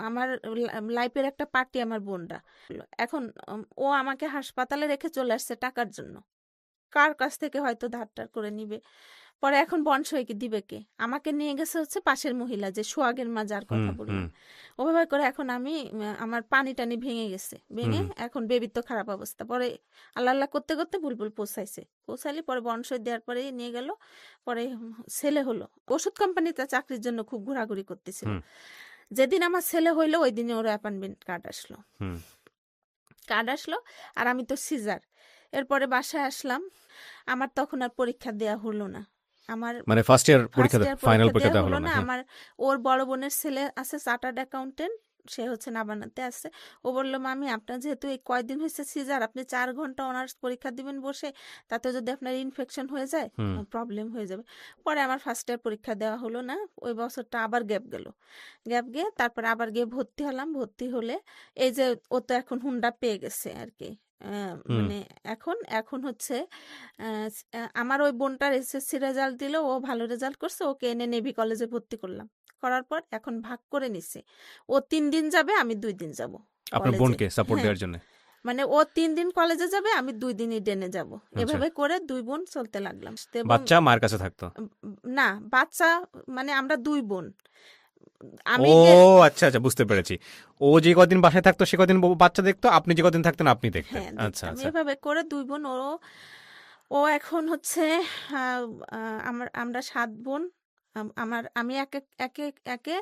আমার লাইফের একটা পার্টি আমার বোনরা। এখন ও আমাকে হাসপাতালে রেখে চলে আসছে টাকার জন্য, কার কাছ থেকে হয়তো ধার করে নিবে। পরে এখন বন্ড কি দিবে কে, আমাকে নিয়ে গেছে হচ্ছে পাশের মহিলা, যে সোহাগের মা যার কথা বললাম, ওভাবে করে এখন আমি আমার পানি টানি ভেঙে গেছে, ভেঙে এখন বেবির তো খারাপ অবস্থা। পরে আল্লাহ আল্লাহ করতে করতে বুলবুল পৌঁছাইলি, পরে বন্ড দেওয়ার পরে নিয়ে গেল। পরে ছেলে হলো, ওষুধ কোম্পানিতে চাকরির জন্য খুব ঘোরাঘুরি করতেছিল। যেদিন আমার ছেলে হইলো ওই দিনে ওর অ্যাপয়েন্টমেন্ট কার্ড আসলো, আর আমি তো সিজার। এরপরে বাসায় আসলাম, আমার তখন আর পরীক্ষা দেয়া হলো না। আমার মানে ফার্স্ট ইয়ার পরীক্ষা, ফাইনাল পরীক্ষা পরীক্ষা দেয়া দেওয়া হলো হলো না। না। আমার ওর বড় বোনের ছেলে আছে চার্টার্ড অ্যাকাউন্টেন্ট, সে হচ্ছে নাবানাতে আছে। ও বললো, মামি আপনার যেহেতু এই কয়দিন হয়েছে সিজার, আপনি 4 ঘন্টা অনার্স পরীক্ষা দিবেন বসে, তাতে যদি আপনার ইনফেকশন হয়ে যায় প্রবলেম হয়ে যাবে। পরে আমার ফার্স্ট ইয়ার পরীক্ষা দেওয়া হলো না, ওই বছরটা আবার গ্যাপ গিয়ে তারপরে আবার গিয়ে ভর্তি হলাম। ভর্তি হলে এই যে ও তো এখন হুন্ডা পেয়ে গেছে আর কি, মানে এখন হচ্ছে আমার ওই বোনটার এসএসসি রেজাল্ট দিল, ও ভালো রেজাল্ট করছে, ওকে এনে নেভি কলেজে ভর্তি করলাম। করার পর এখন ভাগ করে নিছে, ও 3 দিন যাবে, আমি 2 দিন যাব আপনার কলেজে। বোনকে সাপোর্ট হ্যাঁ, দেওয়ার জন্য। মানে ও 3 দিন কলেজে যাবে, আমি 2 দিন ইডেনে যাব। আচ্ছা, এভাবে করে 2 বোন চলতে লাগলাম। এবং বাচ্চা মায়ের কাছে থাকতো? না, বাচ্চা মানে আমরা 2 বোন। ও আমি আচ্ছা আচ্ছা, বুঝতে পেরেছি। ও যে কদিন বাসায় থাকতো সে কদিন বাচ্চা দেখতো, আপনি যে কদিন থাকতেন আপনি দেখতেন। হ্যাঁ আচ্ছা দেখতাম। আচ্ছা। এভাবে করে 2 বোন। ও এখন হচ্ছে আমরা 7 বোন। আমি একে একে একে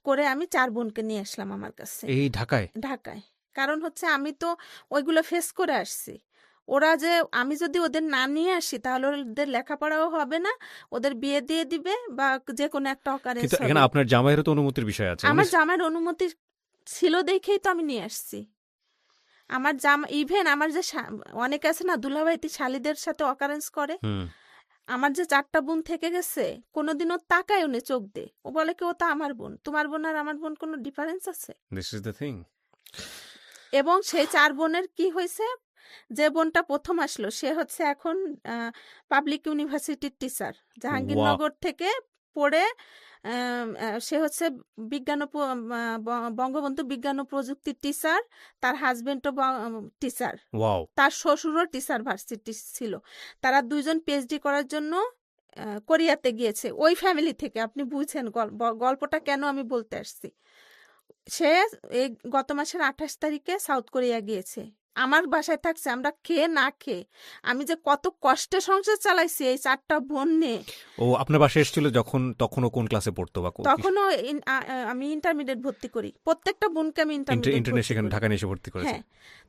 করে আমি 4 বোনকে নিয়ে আসলাম আমার কাছে এই ঢাকায়? ঢাকায়। কারণ হচ্ছে আমি তো ওইগুলো ফেস করে আসছি। ওরা যে, আমি যদি ওদের না নিয়ে আসি তাহলে ওদের লেখাপড়াও হবে না, ওদের বিয়ে দিয়ে দিবে, বা যে কোনো একটা অকারেন্স কিন্তু এখানে হবে। আপনার জামাইয়েরও তো অনুমতির বিষয় আছে। আমার জামার অনুমতি ছিল দেখেই তো আমি নিয়ে আসছি। আমার ইভেন আমার যে অনেকে আছে না দুলাভাইতি শালিদের সাথে অকারেন্স করে, আমার যে 4টা বোন থেকে গেছে, কোনোদিনও তাকায় উনি চোখ দে, ও বলে কি ও তো আমার বোন, তোমার বোন আর আমার বোন কোনো ডিফারেন্স আছে? This is the thing. এবং সেই 4 বোনের কি হয়েছে, যে বোনটা প্রথম আসলো সে হচ্ছে এখন পাবলিক ইউনিভার্সিটির টিচার, জাহাঙ্গীরনগর থেকে পড়ে। সে হচ্ছে বঙ্গবন্ধু বিজ্ঞান ও প্রযুক্তির টিচার, তার হাজবেন্ডও টিচার, ওয়াও। তার শ্বশুরও টিচার ভার্সিটি ছিল। তারা 2জন পিএইচডি করার জন্য কোরিয়াতে গিয়েছে, ওই ফ্যামিলি থেকে। আপনি বুঝছেন গল্পটা কেন আমি বলতে আসছি। সে এই গত মাসের 28 তারিখে সাউথ কোরিয়া গিয়েছে, আমার বাসায় থাকছে, আমরা খেয়ে না খেয়ে। আমি যে কত কষ্টে সংসার চালাইছি এই 4টা বোন নিয়ে। ও আপনার বাসায় এসেছিল যখন, তখন ও কোন ক্লাসে পড়তো বা তখনও আমি ইন্টারমিডিয়েট ভর্তি করি, প্রত্যেকটা বোনকে আমি ইন্টারনেট সেখানে ঢাকা নিয়ে এসে ভর্তি করেছে? হ্যাঁ।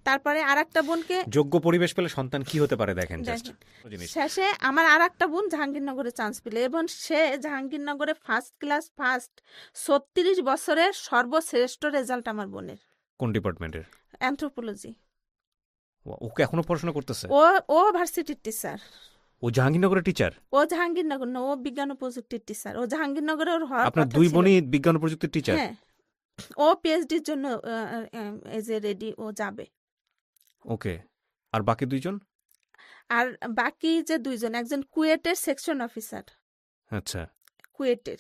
তারপরে আরেকটা বোনকে, যোগ্য পরিবেশ পেলে সন্তান কি হতে পারে দেখেন জাস্ট। শেষে আমার আরেকটা বোন জাহাঙ্গীরনগরে চান্স পেল, এবং সে জাহাঙ্গীরনগরে ফার্স্ট ক্লাস 36 বছরের সর্বশ্রেষ্ঠ রেজাল্ট আমার বোনের। কোন ডিপার্টমেন্টের? অ্যানথ্রোপোলজি। ওকে এখনো পড়াশোনা করতেছে? ও ভার্সিটির টিচার। ও জাহাঙ্গীরনগরের টিচার? ও জাহাঙ্গীরনগর না, ও বিজ্ঞান ও প্রযুক্তির টিচার। ও জাহাঙ্গীরনগরে ওর হওয়ার আপনার কথা 2 ছিল। বোনই বিজ্ঞান ও প্রযুক্তির টিচার? হ্যাঁ, ও পিএইচডির জন্য এজ এ রেডি, ও যাবে। ওকে। আর বাকি 2জন? আর বাকি যে 2জন, একজন কুয়েটের সেকশন অফিসার, আচ্ছা, কুয়েটের,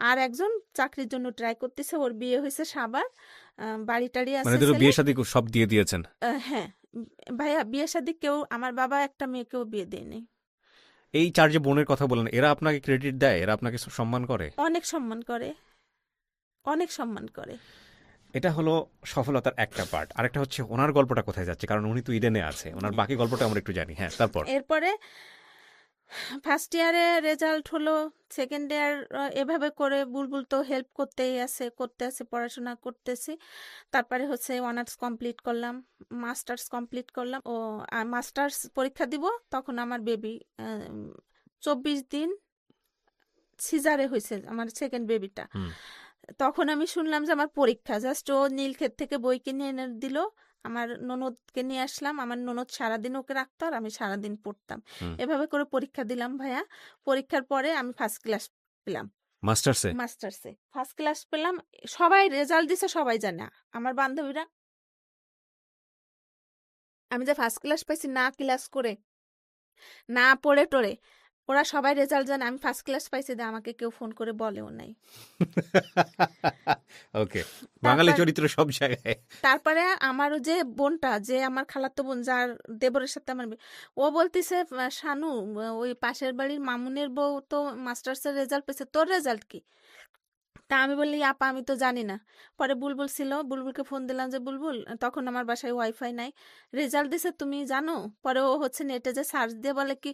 আর একজন চাকরির জন্য ট্রাই করতেছে। ওর বিয়ে হয়েছে সাবার, বাড়ি টাড়ি আছে। মানে বিয়ে শাদী সব দিয়ে দিয়েছেন? হ্যাঁ ভাইয়া, বিয়ে শাদী কেউ, আমার বাবা একটা মেয়েকেও বিয়ে দেয়নি। এই 4 যে বোনের কথা বলেন, এরা আপনাকে ক্রেডিট দেয়? এরা আপনাকে সম্মান করে? অনেক সম্মান করে, অনেক সম্মান করে। এটা হলো সফলতার একটা পার্ট। আরেকটা হচ্ছে ওনার গল্পটা কোথায় যাচ্ছে, কারণ উনি তো ইডেনে আছে, ওনার বাকি গল্পটা আমরা একটু জানি। হ্যাঁ, তারপর? এরপরে ফার্স্ট ইয়ারে রেজাল্ট হলো, সেকেন্ড ইয়ার এভাবে করে বুলবুল তো হেল্প করতে আছে, পড়াশোনা করতেছি। তারপরে হচ্ছে অনার্স কমপ্লিট করলাম, মাস্টার্স কমপ্লিট করলাম। ও মাস্টার্স পরীক্ষা দিব, তখন আমার বেবি 24 দিন সিজারে হয়েছে, আমার সেকেন্ড বেবিটা। হুম। তখন আমি শুনলাম যে আমার পরীক্ষা, জাস্ট ও নীলক্ষেত থেকে বই কিনে এনে দিল, আমার ননদকে নিয়ে আসলাম, আমার ননদ সারাদিন ওকে রাখতো আর আমি সারাদিন পড়তাম। হুম। এভাবে করে পরীক্ষা দিলাম ভাইয়া। পরীক্ষার পরে আমি ফার্স্ট ক্লাস পেলাম, মাস্টার্সে মাস্টার্সে ফার্স্ট ক্লাস পেলাম। সবাই রেজাল্ট দিছে, সবাই জানে, আমার বান্ধবীরা। আমি যে ফার্স্ট ক্লাস পাইছি না ক্লাস করে, না পড়ে টড়ে, ওরা সবাই রেজাল্ট জানে আমি ফার্স্ট ক্লাস পাইছি, আমাকে কেউ ফোন করে বলেও নাই। ওকে, বাঙালি তারপর চরিত্র সব জায়গায়। তারপরে আমার যে বোনটা, যে আমার খালাতো বোন, যার দেবরের সাথে আমার বিয়ে, ও বলতিছে শানু, ওই পাশের বাড়ির মামুনের বউ তো মাস্টার্সের রেজাল্ট পেয়েছে, তোর রেজাল্ট কি? তা আমি বললি আপা আমি তো জানি না। পরে বুলবুল ছিল, বুলবুলকে ফোন দিলাম যে বুলবুল, তখন আমার বাসায় ওয়াইফাই নাই, রেজাল্ট দিছে তুমি জানো? পরে ও হচ্ছে নেটে যে সার্চ দিয়ে বলে কি,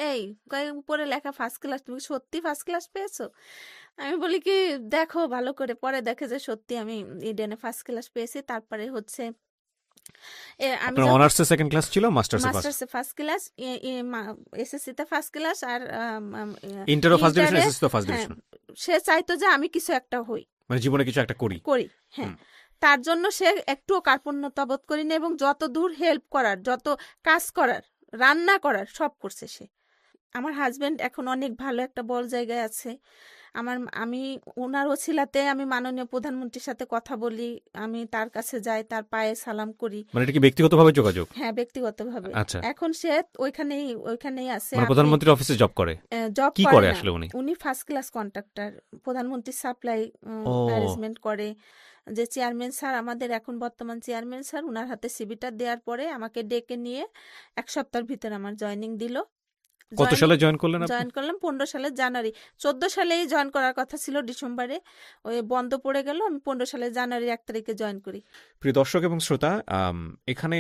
এই কয় উপরে লেখা ফার্স্ট ক্লাস, তুমি কি সত্যি ফার্স্ট ক্লাস পেয়েছো? আমি বলি কি দেখো ভালো করে। পরে দেখে যে সত্যি আমি ইডেনে ফার্স্ট ক্লাস পেয়েছি। তারপরে হচ্ছে আমি আপনার যখন অনার্সে সেকেন্ড ক্লাস ছিল, মাস্টার্সে ফার্স্ট, মাস্টার্সে ফার্স্ট ক্লাস, এসএসসিতে ফার্স্ট ক্লাস, আর ইন্টারও ফার্স্ট ডিভিশন, ইন্টারে, এসএসসি তো ফার্স্ট হ্যাঁ, ডিভিশন। সে চাইতো যে আমি কিছু একটা হই, মানে জীবনে কিছু একটা করি। করি, হ্যাঁ। হুম। তার জন্য সে একটুও কার্পণ্যতা বোধ করিনি, এবং যত দূর হেল্প করার, যত কাজ করার, রান্না করার, সব করছে সে। আমার হাজবেন্ড এখন অনেক ভালো একটা বড় জায়গায় আছে। আমি ওনার ওছিলাতে আমি মাননীয় প্রধানমন্ত্রীর সাথে কথা বলি, আমি তার কাছে যাই, তার পায়ে সালাম করি। মানে এটা কি ব্যক্তিগতভাবে যোগাযোগ? হ্যাঁ, ব্যক্তিগতভাবে। আচ্ছা, এখন সে ওইখানেই আছে। মানে আপনি প্রধানমন্ত্রীর অফিসে জব করে? জব কি করে করে না, আসলে উনি? উনি ফার্স্ট ক্লাস কন্ট্রাক্টর, প্রধানমন্ত্রী সাপ্লাই ও, অ্যারেঞ্জমেন্ট করে। যে চেয়ারম্যান স্যার, আমাদের এখন বর্তমান চেয়ারম্যান স্যার, উনার হাতে সিভিটা দেওয়ার পরে আমাকে ডেকে নিয়ে 1 সপ্তাহের ভিতরে আমার জয়েনিং দিল। কত সালে জয়েন করলেন আপনি? জয়েন করলাম 15 সালের জানুয়ারি। 14 সালেই জয়েন করার কথা ছিল, ডিসেম্বরে ওই বন্ধ পড়ে গেল। আমি 15 সালের জানুয়ারি 1 তারিখে জয়েন করি। প্রিয় দর্শক এবং শ্রোতা, এখানে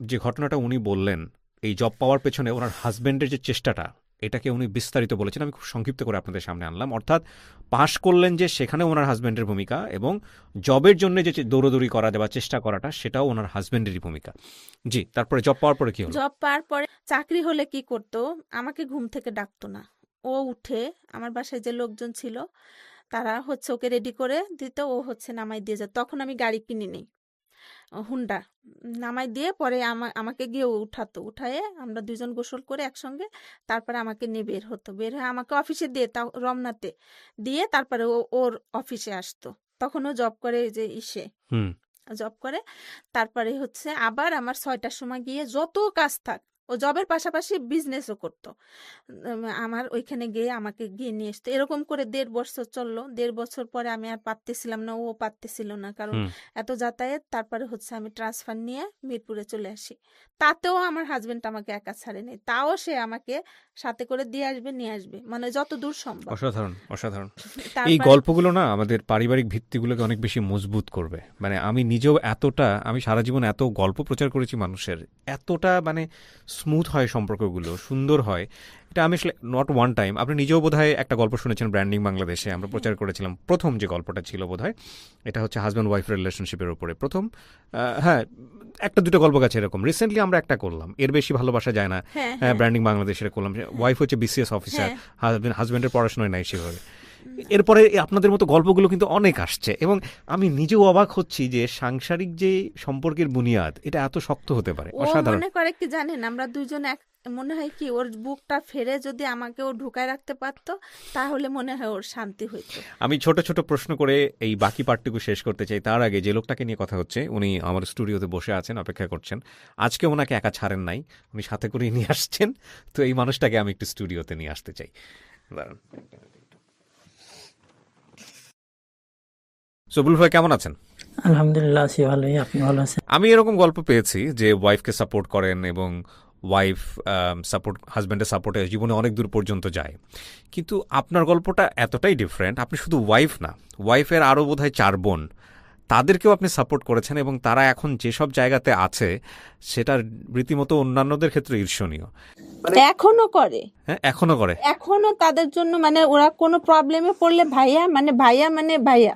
যে ঘটনাটা উনি বললেন, এই জব পাওয়ার পেছনে ওনার হাজবেন্ডের যে চেষ্টাটা, এটাকে উনি বিস্তারিত বলেছেন। আমি খুব সংক্ষিপ্ত করে আপনাদের সামনে আনলাম। অর্থাৎ পাশ করলেন যে সেখানে ওনার হাজবেন্ডের ভূমিকা, এবং জবের জন্য যে দৌড়দৌড়ি করা বা চেষ্টা করাটা, সেটাও ওনার হাজবেন্ডেরই ভূমিকা। জি, তারপরে জব পাওয়ার পরে কি হলো? জব পাওয়ার পরে চাকরি হলে কি করতো, আমাকে ঘুম থেকে ডাকতো না। ও উঠে আমার বাসায় যে লোকজন ছিল তারা হচ্ছে ওকে রেডি করে দিত, ও হচ্ছে নামাই দিয়ে যেত। তখন আমি গাড়ি কিনিনি, হুন্ডা নামাই দিয়ে পরে আমাকে গিয়ে ও উঠাতো, উঠায়ে আমরা দুজন গোসল করে একসঙ্গে, তারপরে আমাকে নিয়ে বের হতো। বের হয়ে আমাকে অফিসে দিয়ে, তাও রমনাতে দিয়ে, তারপরে ওর অফিসে আসতো। তখন ও জব করে, এই যে ইসে হুম। জব করে। তারপরে হচ্ছে আবার আমার 6টার সময় গিয়ে যত কাজ থাক, ও জবের পাশাপাশি বিজনেসও করতো। আমার ওইখানে গিয়ে আমাকে গিয়ে নিয়ে আসতো। এরকম করে 1.5 বছর চললো। 1.5 বছর পরে আমি আর পারতেছিলাম না, ও পারতেছিল না, কারণ হুম। এত যাতায়াত। তারপরে হচ্ছে আমি ট্রান্সফার নিয়ে মিরপুরে চলে আসি। তাতেও আমার হাজবেন্ড আমাকে একা ছাড়েনি, তাও সে আমাকে সাথে করে দিয়ে আসবে, নিয়ে আসবে, মানে যত দূর সম্ভব। অসাধারণ, অসাধারণ। এই তারপরে গল্পগুলো না আমাদের পারিবারিক ভিত্তিগুলোকে অনেক বেশি মজবুত করবে। মানে আমি নিজেও আমি সারা জীবন এত গল্প প্রচার করেছি মানুষের, এতটা মানে স্মুথ হয় সম্পর্কগুলো, সুন্দর হয়। এটা আমি আসলে নট ওয়ান টাইম, আপনি নিজেও বোধহয় একটা গল্প শুনেছেন ব্র্যান্ডিং বাংলাদেশে, আমরা প্রচার করেছিলাম। প্রথম যে গল্পটা ছিল বোধহয়, এটা হচ্ছে হাজব্যান্ড ওয়াইফ রিলেশনশিপের উপরে প্রথম। হ্যাঁ, একটা দুটো গল্প গাছে এরকম রিসেন্টলি আমরা একটা করলাম, এর বেশি ভালোবাসা যায় না, হ্যাঁ, হ্যাঁ, ব্র্যান্ডিং বাংলাদেশের করলাম। ওয়াইফ হচ্ছে বিসিএস অফিসার, হ্যাঁ। হাজব্যান্ডের পড়াশোনায় নাই সেভাবে। এরপরে আপনাদের মতো গল্পগুলো কিন্তু অনেক আসছে, এবং আমি নিজেও অবাক হচ্ছি যে সাংসারিক যে সম্পর্কের বুনিয়াদ, এটা এত শক্ত হতে পারে। ও অসাধারণ। মনে করে কি জানেন, আমরা দুইজন এক, মনে হয় কি ওর বুকটা ফেরে যদি আমাকে ও ঢুকায় রাখতে পারতো, তাহলে মনে হয় ওর শান্তি হইতো। আমি ছোট ছোট প্রশ্ন করে এই বাকি পার্টটুকু শেষ করতে চাই। তার আগে যে লোকটাকে নিয়ে কথা হচ্ছে, উনি আমার স্টুডিওতে বসে আছেন, অপেক্ষা করছেন। আজকে ওনাকে একা ছাড়েন নাই, উনি সাথে করে নিয়ে আসছেন। তো এই মানুষটাকে আমি একটু স্টুডিওতে নিয়ে আসতে চাই। দাঁড়ান। সবুল ভাই কেমন আছেন? আলহামদুলিল্লাহ আছি ভালোই। আপনি ভালো আছেন? আমি এরকম গল্প পেয়েছি যে ওয়াইফকে সাপোর্ট করেন, এবং ওয়াইফ হাজব্যান্ডের সাপোর্টে জীবনে অনেক দূর পর্যন্ত যায়। কিন্তু আপনার গল্পটা এতটাই ডিফারেন্ট, আপনি শুধু ওয়াইফ না, ওয়াইফের আরও বোধহয় 4 বোন, তাদেরকেও আপনি সাপোর্ট করেছেন এবং তারা এখন যেসব জায়গাতে আছে সেটা রীতিমতো অন্যান্যদের ক্ষেত্রে ঈর্ষণীয়। এখনো করে, হ্যাঁ, এখনো করে। এখনো তাদের জন্য মানে ওরা কোনো প্রবলেমে পড়লে ভাইয়া মানে ভাইয়া মানে ভাইয়া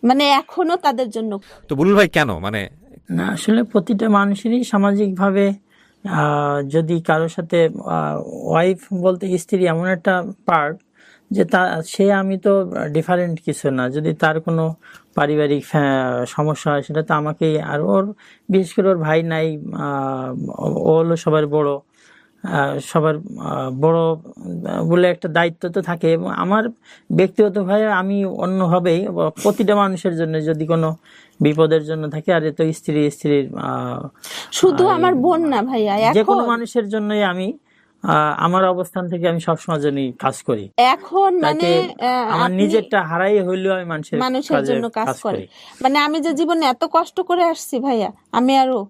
মানে এখনো তাদের জন্য। তো বুলবুল ভাই কেন মানে না, আসলে প্রতিটা মানুষেরই সামাজিকভাবে যদি কারোর সাথে ওয়াইফ বলতে স্ত্রী এমন একটা পার্ট যে সে আমি তো ডিফারেন্ট কিছু না, যদি তার কোনো পারিবারিক সমস্যা হয় সেটা তো আমাকেই, আর ওর বিশেষ করে ওর ভাই নাই, ও হলো সবার বড়, সবার বড় বলে একটা দায়িত্ব তো থাকে। এবং আমার ব্যক্তিগতভাবে আমি অন্যভাবেই প্রতিটা মানুষের জন্য যদি কোনো বিপদের জন্য থাকে, আর এ তো স্ত্রীর শুধু আমার বোন না ভাইয়া, যে কোনো এখন মানুষের জন্যই আমি আমার অবস্থান থেকে আমি সবসময় জন্যই কাজ করি। এখন মানে তাতে আমার আপনি নিজেরটা হারাই হইলেও আমি মানুষের জন্য কাজ করে। মানে আমি যে জীবনে এত কষ্ট করে আসছি ভাইয়া, আমি আরো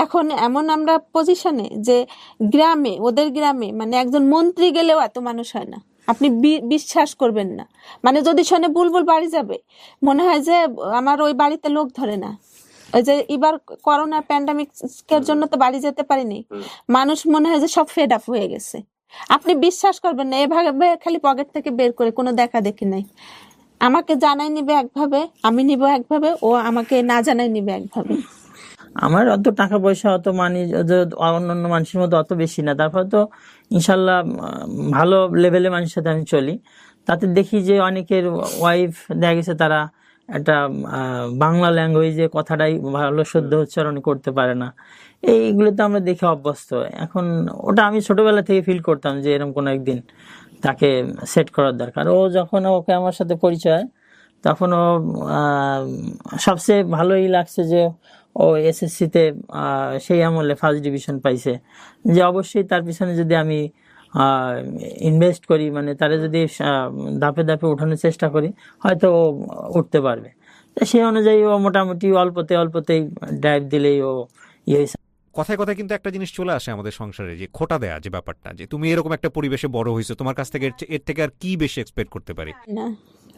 এখন এমন আমরা পজিশনে যে গ্রামে, ওদের গ্রামে মানে একজন মন্ত্রী গেলেও এত মানুষ হয় না, আপনি বিশ্বাস করবেন না। মানে যদি শোনে বুলবুল বাড়ি যাবে, মনে হয় যে আমার ওই বাড়িতে লোক ধরে না। ওই যে এবার করোনা প্যান্ডামিকের জন্য তো বাড়ি যেতে পারিনি, মানুষ মনে হয় যে সব ফেড আপ হয়ে গেছে। আপনি বিশ্বাস করবেন না, এভাবে খালি পকেট থেকে বের করে কোনো দেখা দেখি নাই। আমাকে জানাই নিবে একভাবে, আমি নিব একভাবে, ও আমাকে না জানাই নিবে একভাবে। আমার অত টাকা পয়সা অত মানি অন্যান্য মানুষের মতো অত বেশি না, তারপর তো ইনশাল্লাহ ভালো লেভেলে মানুষের সাথে আমি চলি। তাতে দেখি যে অনেকের ওয়াইফ দেখা গেছে তারা একটা বাংলা ল্যাঙ্গুয়েজে কথাটাই ভালো শুদ্ধ উচ্চারণ করতে পারে না। এইগুলো তো আমরা দেখে অভ্যস্ত। এখন ওটা আমি ছোটবেলা থেকে ফিল করতাম যে এরকম কোনো একদিন তাকে সেট করার দরকার। ও যখন ওকে আমার সাথে পরিচয়, তখন ও সবচেয়ে ভালোই লাগছে যে ও এসএসসিতে সেই আমলে ফার্স্ট ডিভিশন পাইছে, যে অবশ্যই তার পিছনে যদি আমি ইনভেস্ট করি, মানে তারা যদি ধাপে ধাপে উঠানোর চেষ্টা করি, হয়তো ও উঠতে পারবে। তো সেই অনুযায়ী ও মোটামুটি অল্পতেই ড্রাইভ দিলেই ও ইয়ে কথায় কথায় কিন্তু একটা জিনিস চলে আসে আমাদের সংসারে, যে খোটা দেয়া যে ব্যাপারটা, যে তুমি এরকম একটা পরিবেশে বড় হয়েছো, তোমার কাছ থেকে এর থেকে আর কি বেশি এক্সপেক্ট করতে পারি। না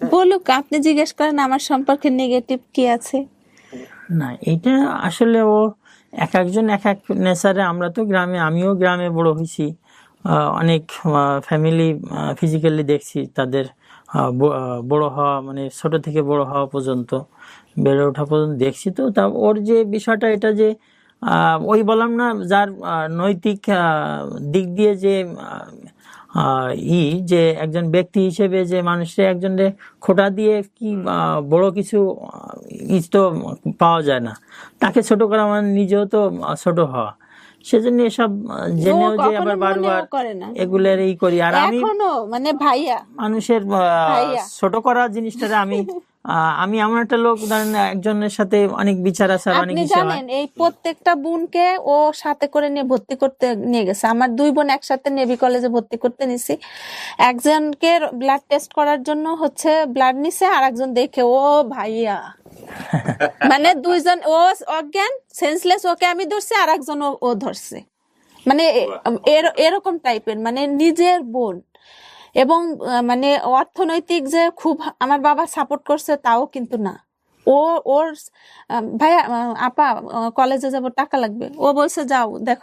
বলুক, আপনি জিজ্ঞেস করেন আমার সম্পর্কে নেগেটিভ কি আছে। না, এটা আসলে ও এক একজন এক এক নেচারে। আমরা তো গ্রামে, আমিও গ্রামে বড় হয়েছি, অনেক ফ্যামিলি ফিজিক্যালি দেখছি তাদের বড় হওয়া, মানে ছোট থেকে বড় হওয়া পর্যন্ত, বেড়ে ওঠা পর্যন্ত দেখছি। তো তা ওর যে বিষয়টা এটা যে ওই বললাম না, যার নৈতিক দিক দিয়ে যে যে একজন ব্যক্তি হিসেবে যে মানুষের একজনের খোটা দিয়ে কি বড় কিছু তো পাওয়া যায় না, তাকে ছোট করা মানে নিজেও তো ছোট হওয়া। সেজন্য এসব জেনেও যে আবার বারবার এগুলোর এই করি। আর আমি মানে ভাইয়া মানুষের ছোট করা জিনিসটা আমি এমন একটা লোক, ধরেন একজনের সাথে অনেক বিচার আচার অনেক আপনি জানেন এই প্রত্যেকটা বোনকে ও সাথে করে নিয়ে ভর্তি করতে নিয়ে গেছে। আমার দুই বোন একসাথে নেভি কলেজে ভর্তি করতে নিছি। একজনকে ব্লাড টেস্ট করার জন্য হচ্ছে ব্লাড নিছে, আর একজন দেখে ও ভাইয়া মানে দুইজন, ও অজ্ঞান সেন্সলেস, ওকে আমি ধরছি, আর একজন ও ধরছে। মানে এরকম টাইপের, মানে নিজের বোন। এবং মানে অর্থনৈতিক যে খুব আমার বাবা সাপোর্ট করছে তাও কিন্তু না। ওর ভাইয়া আপা কলেজে যাব, টাকা লাগবে, ও বলছে যাও দেখো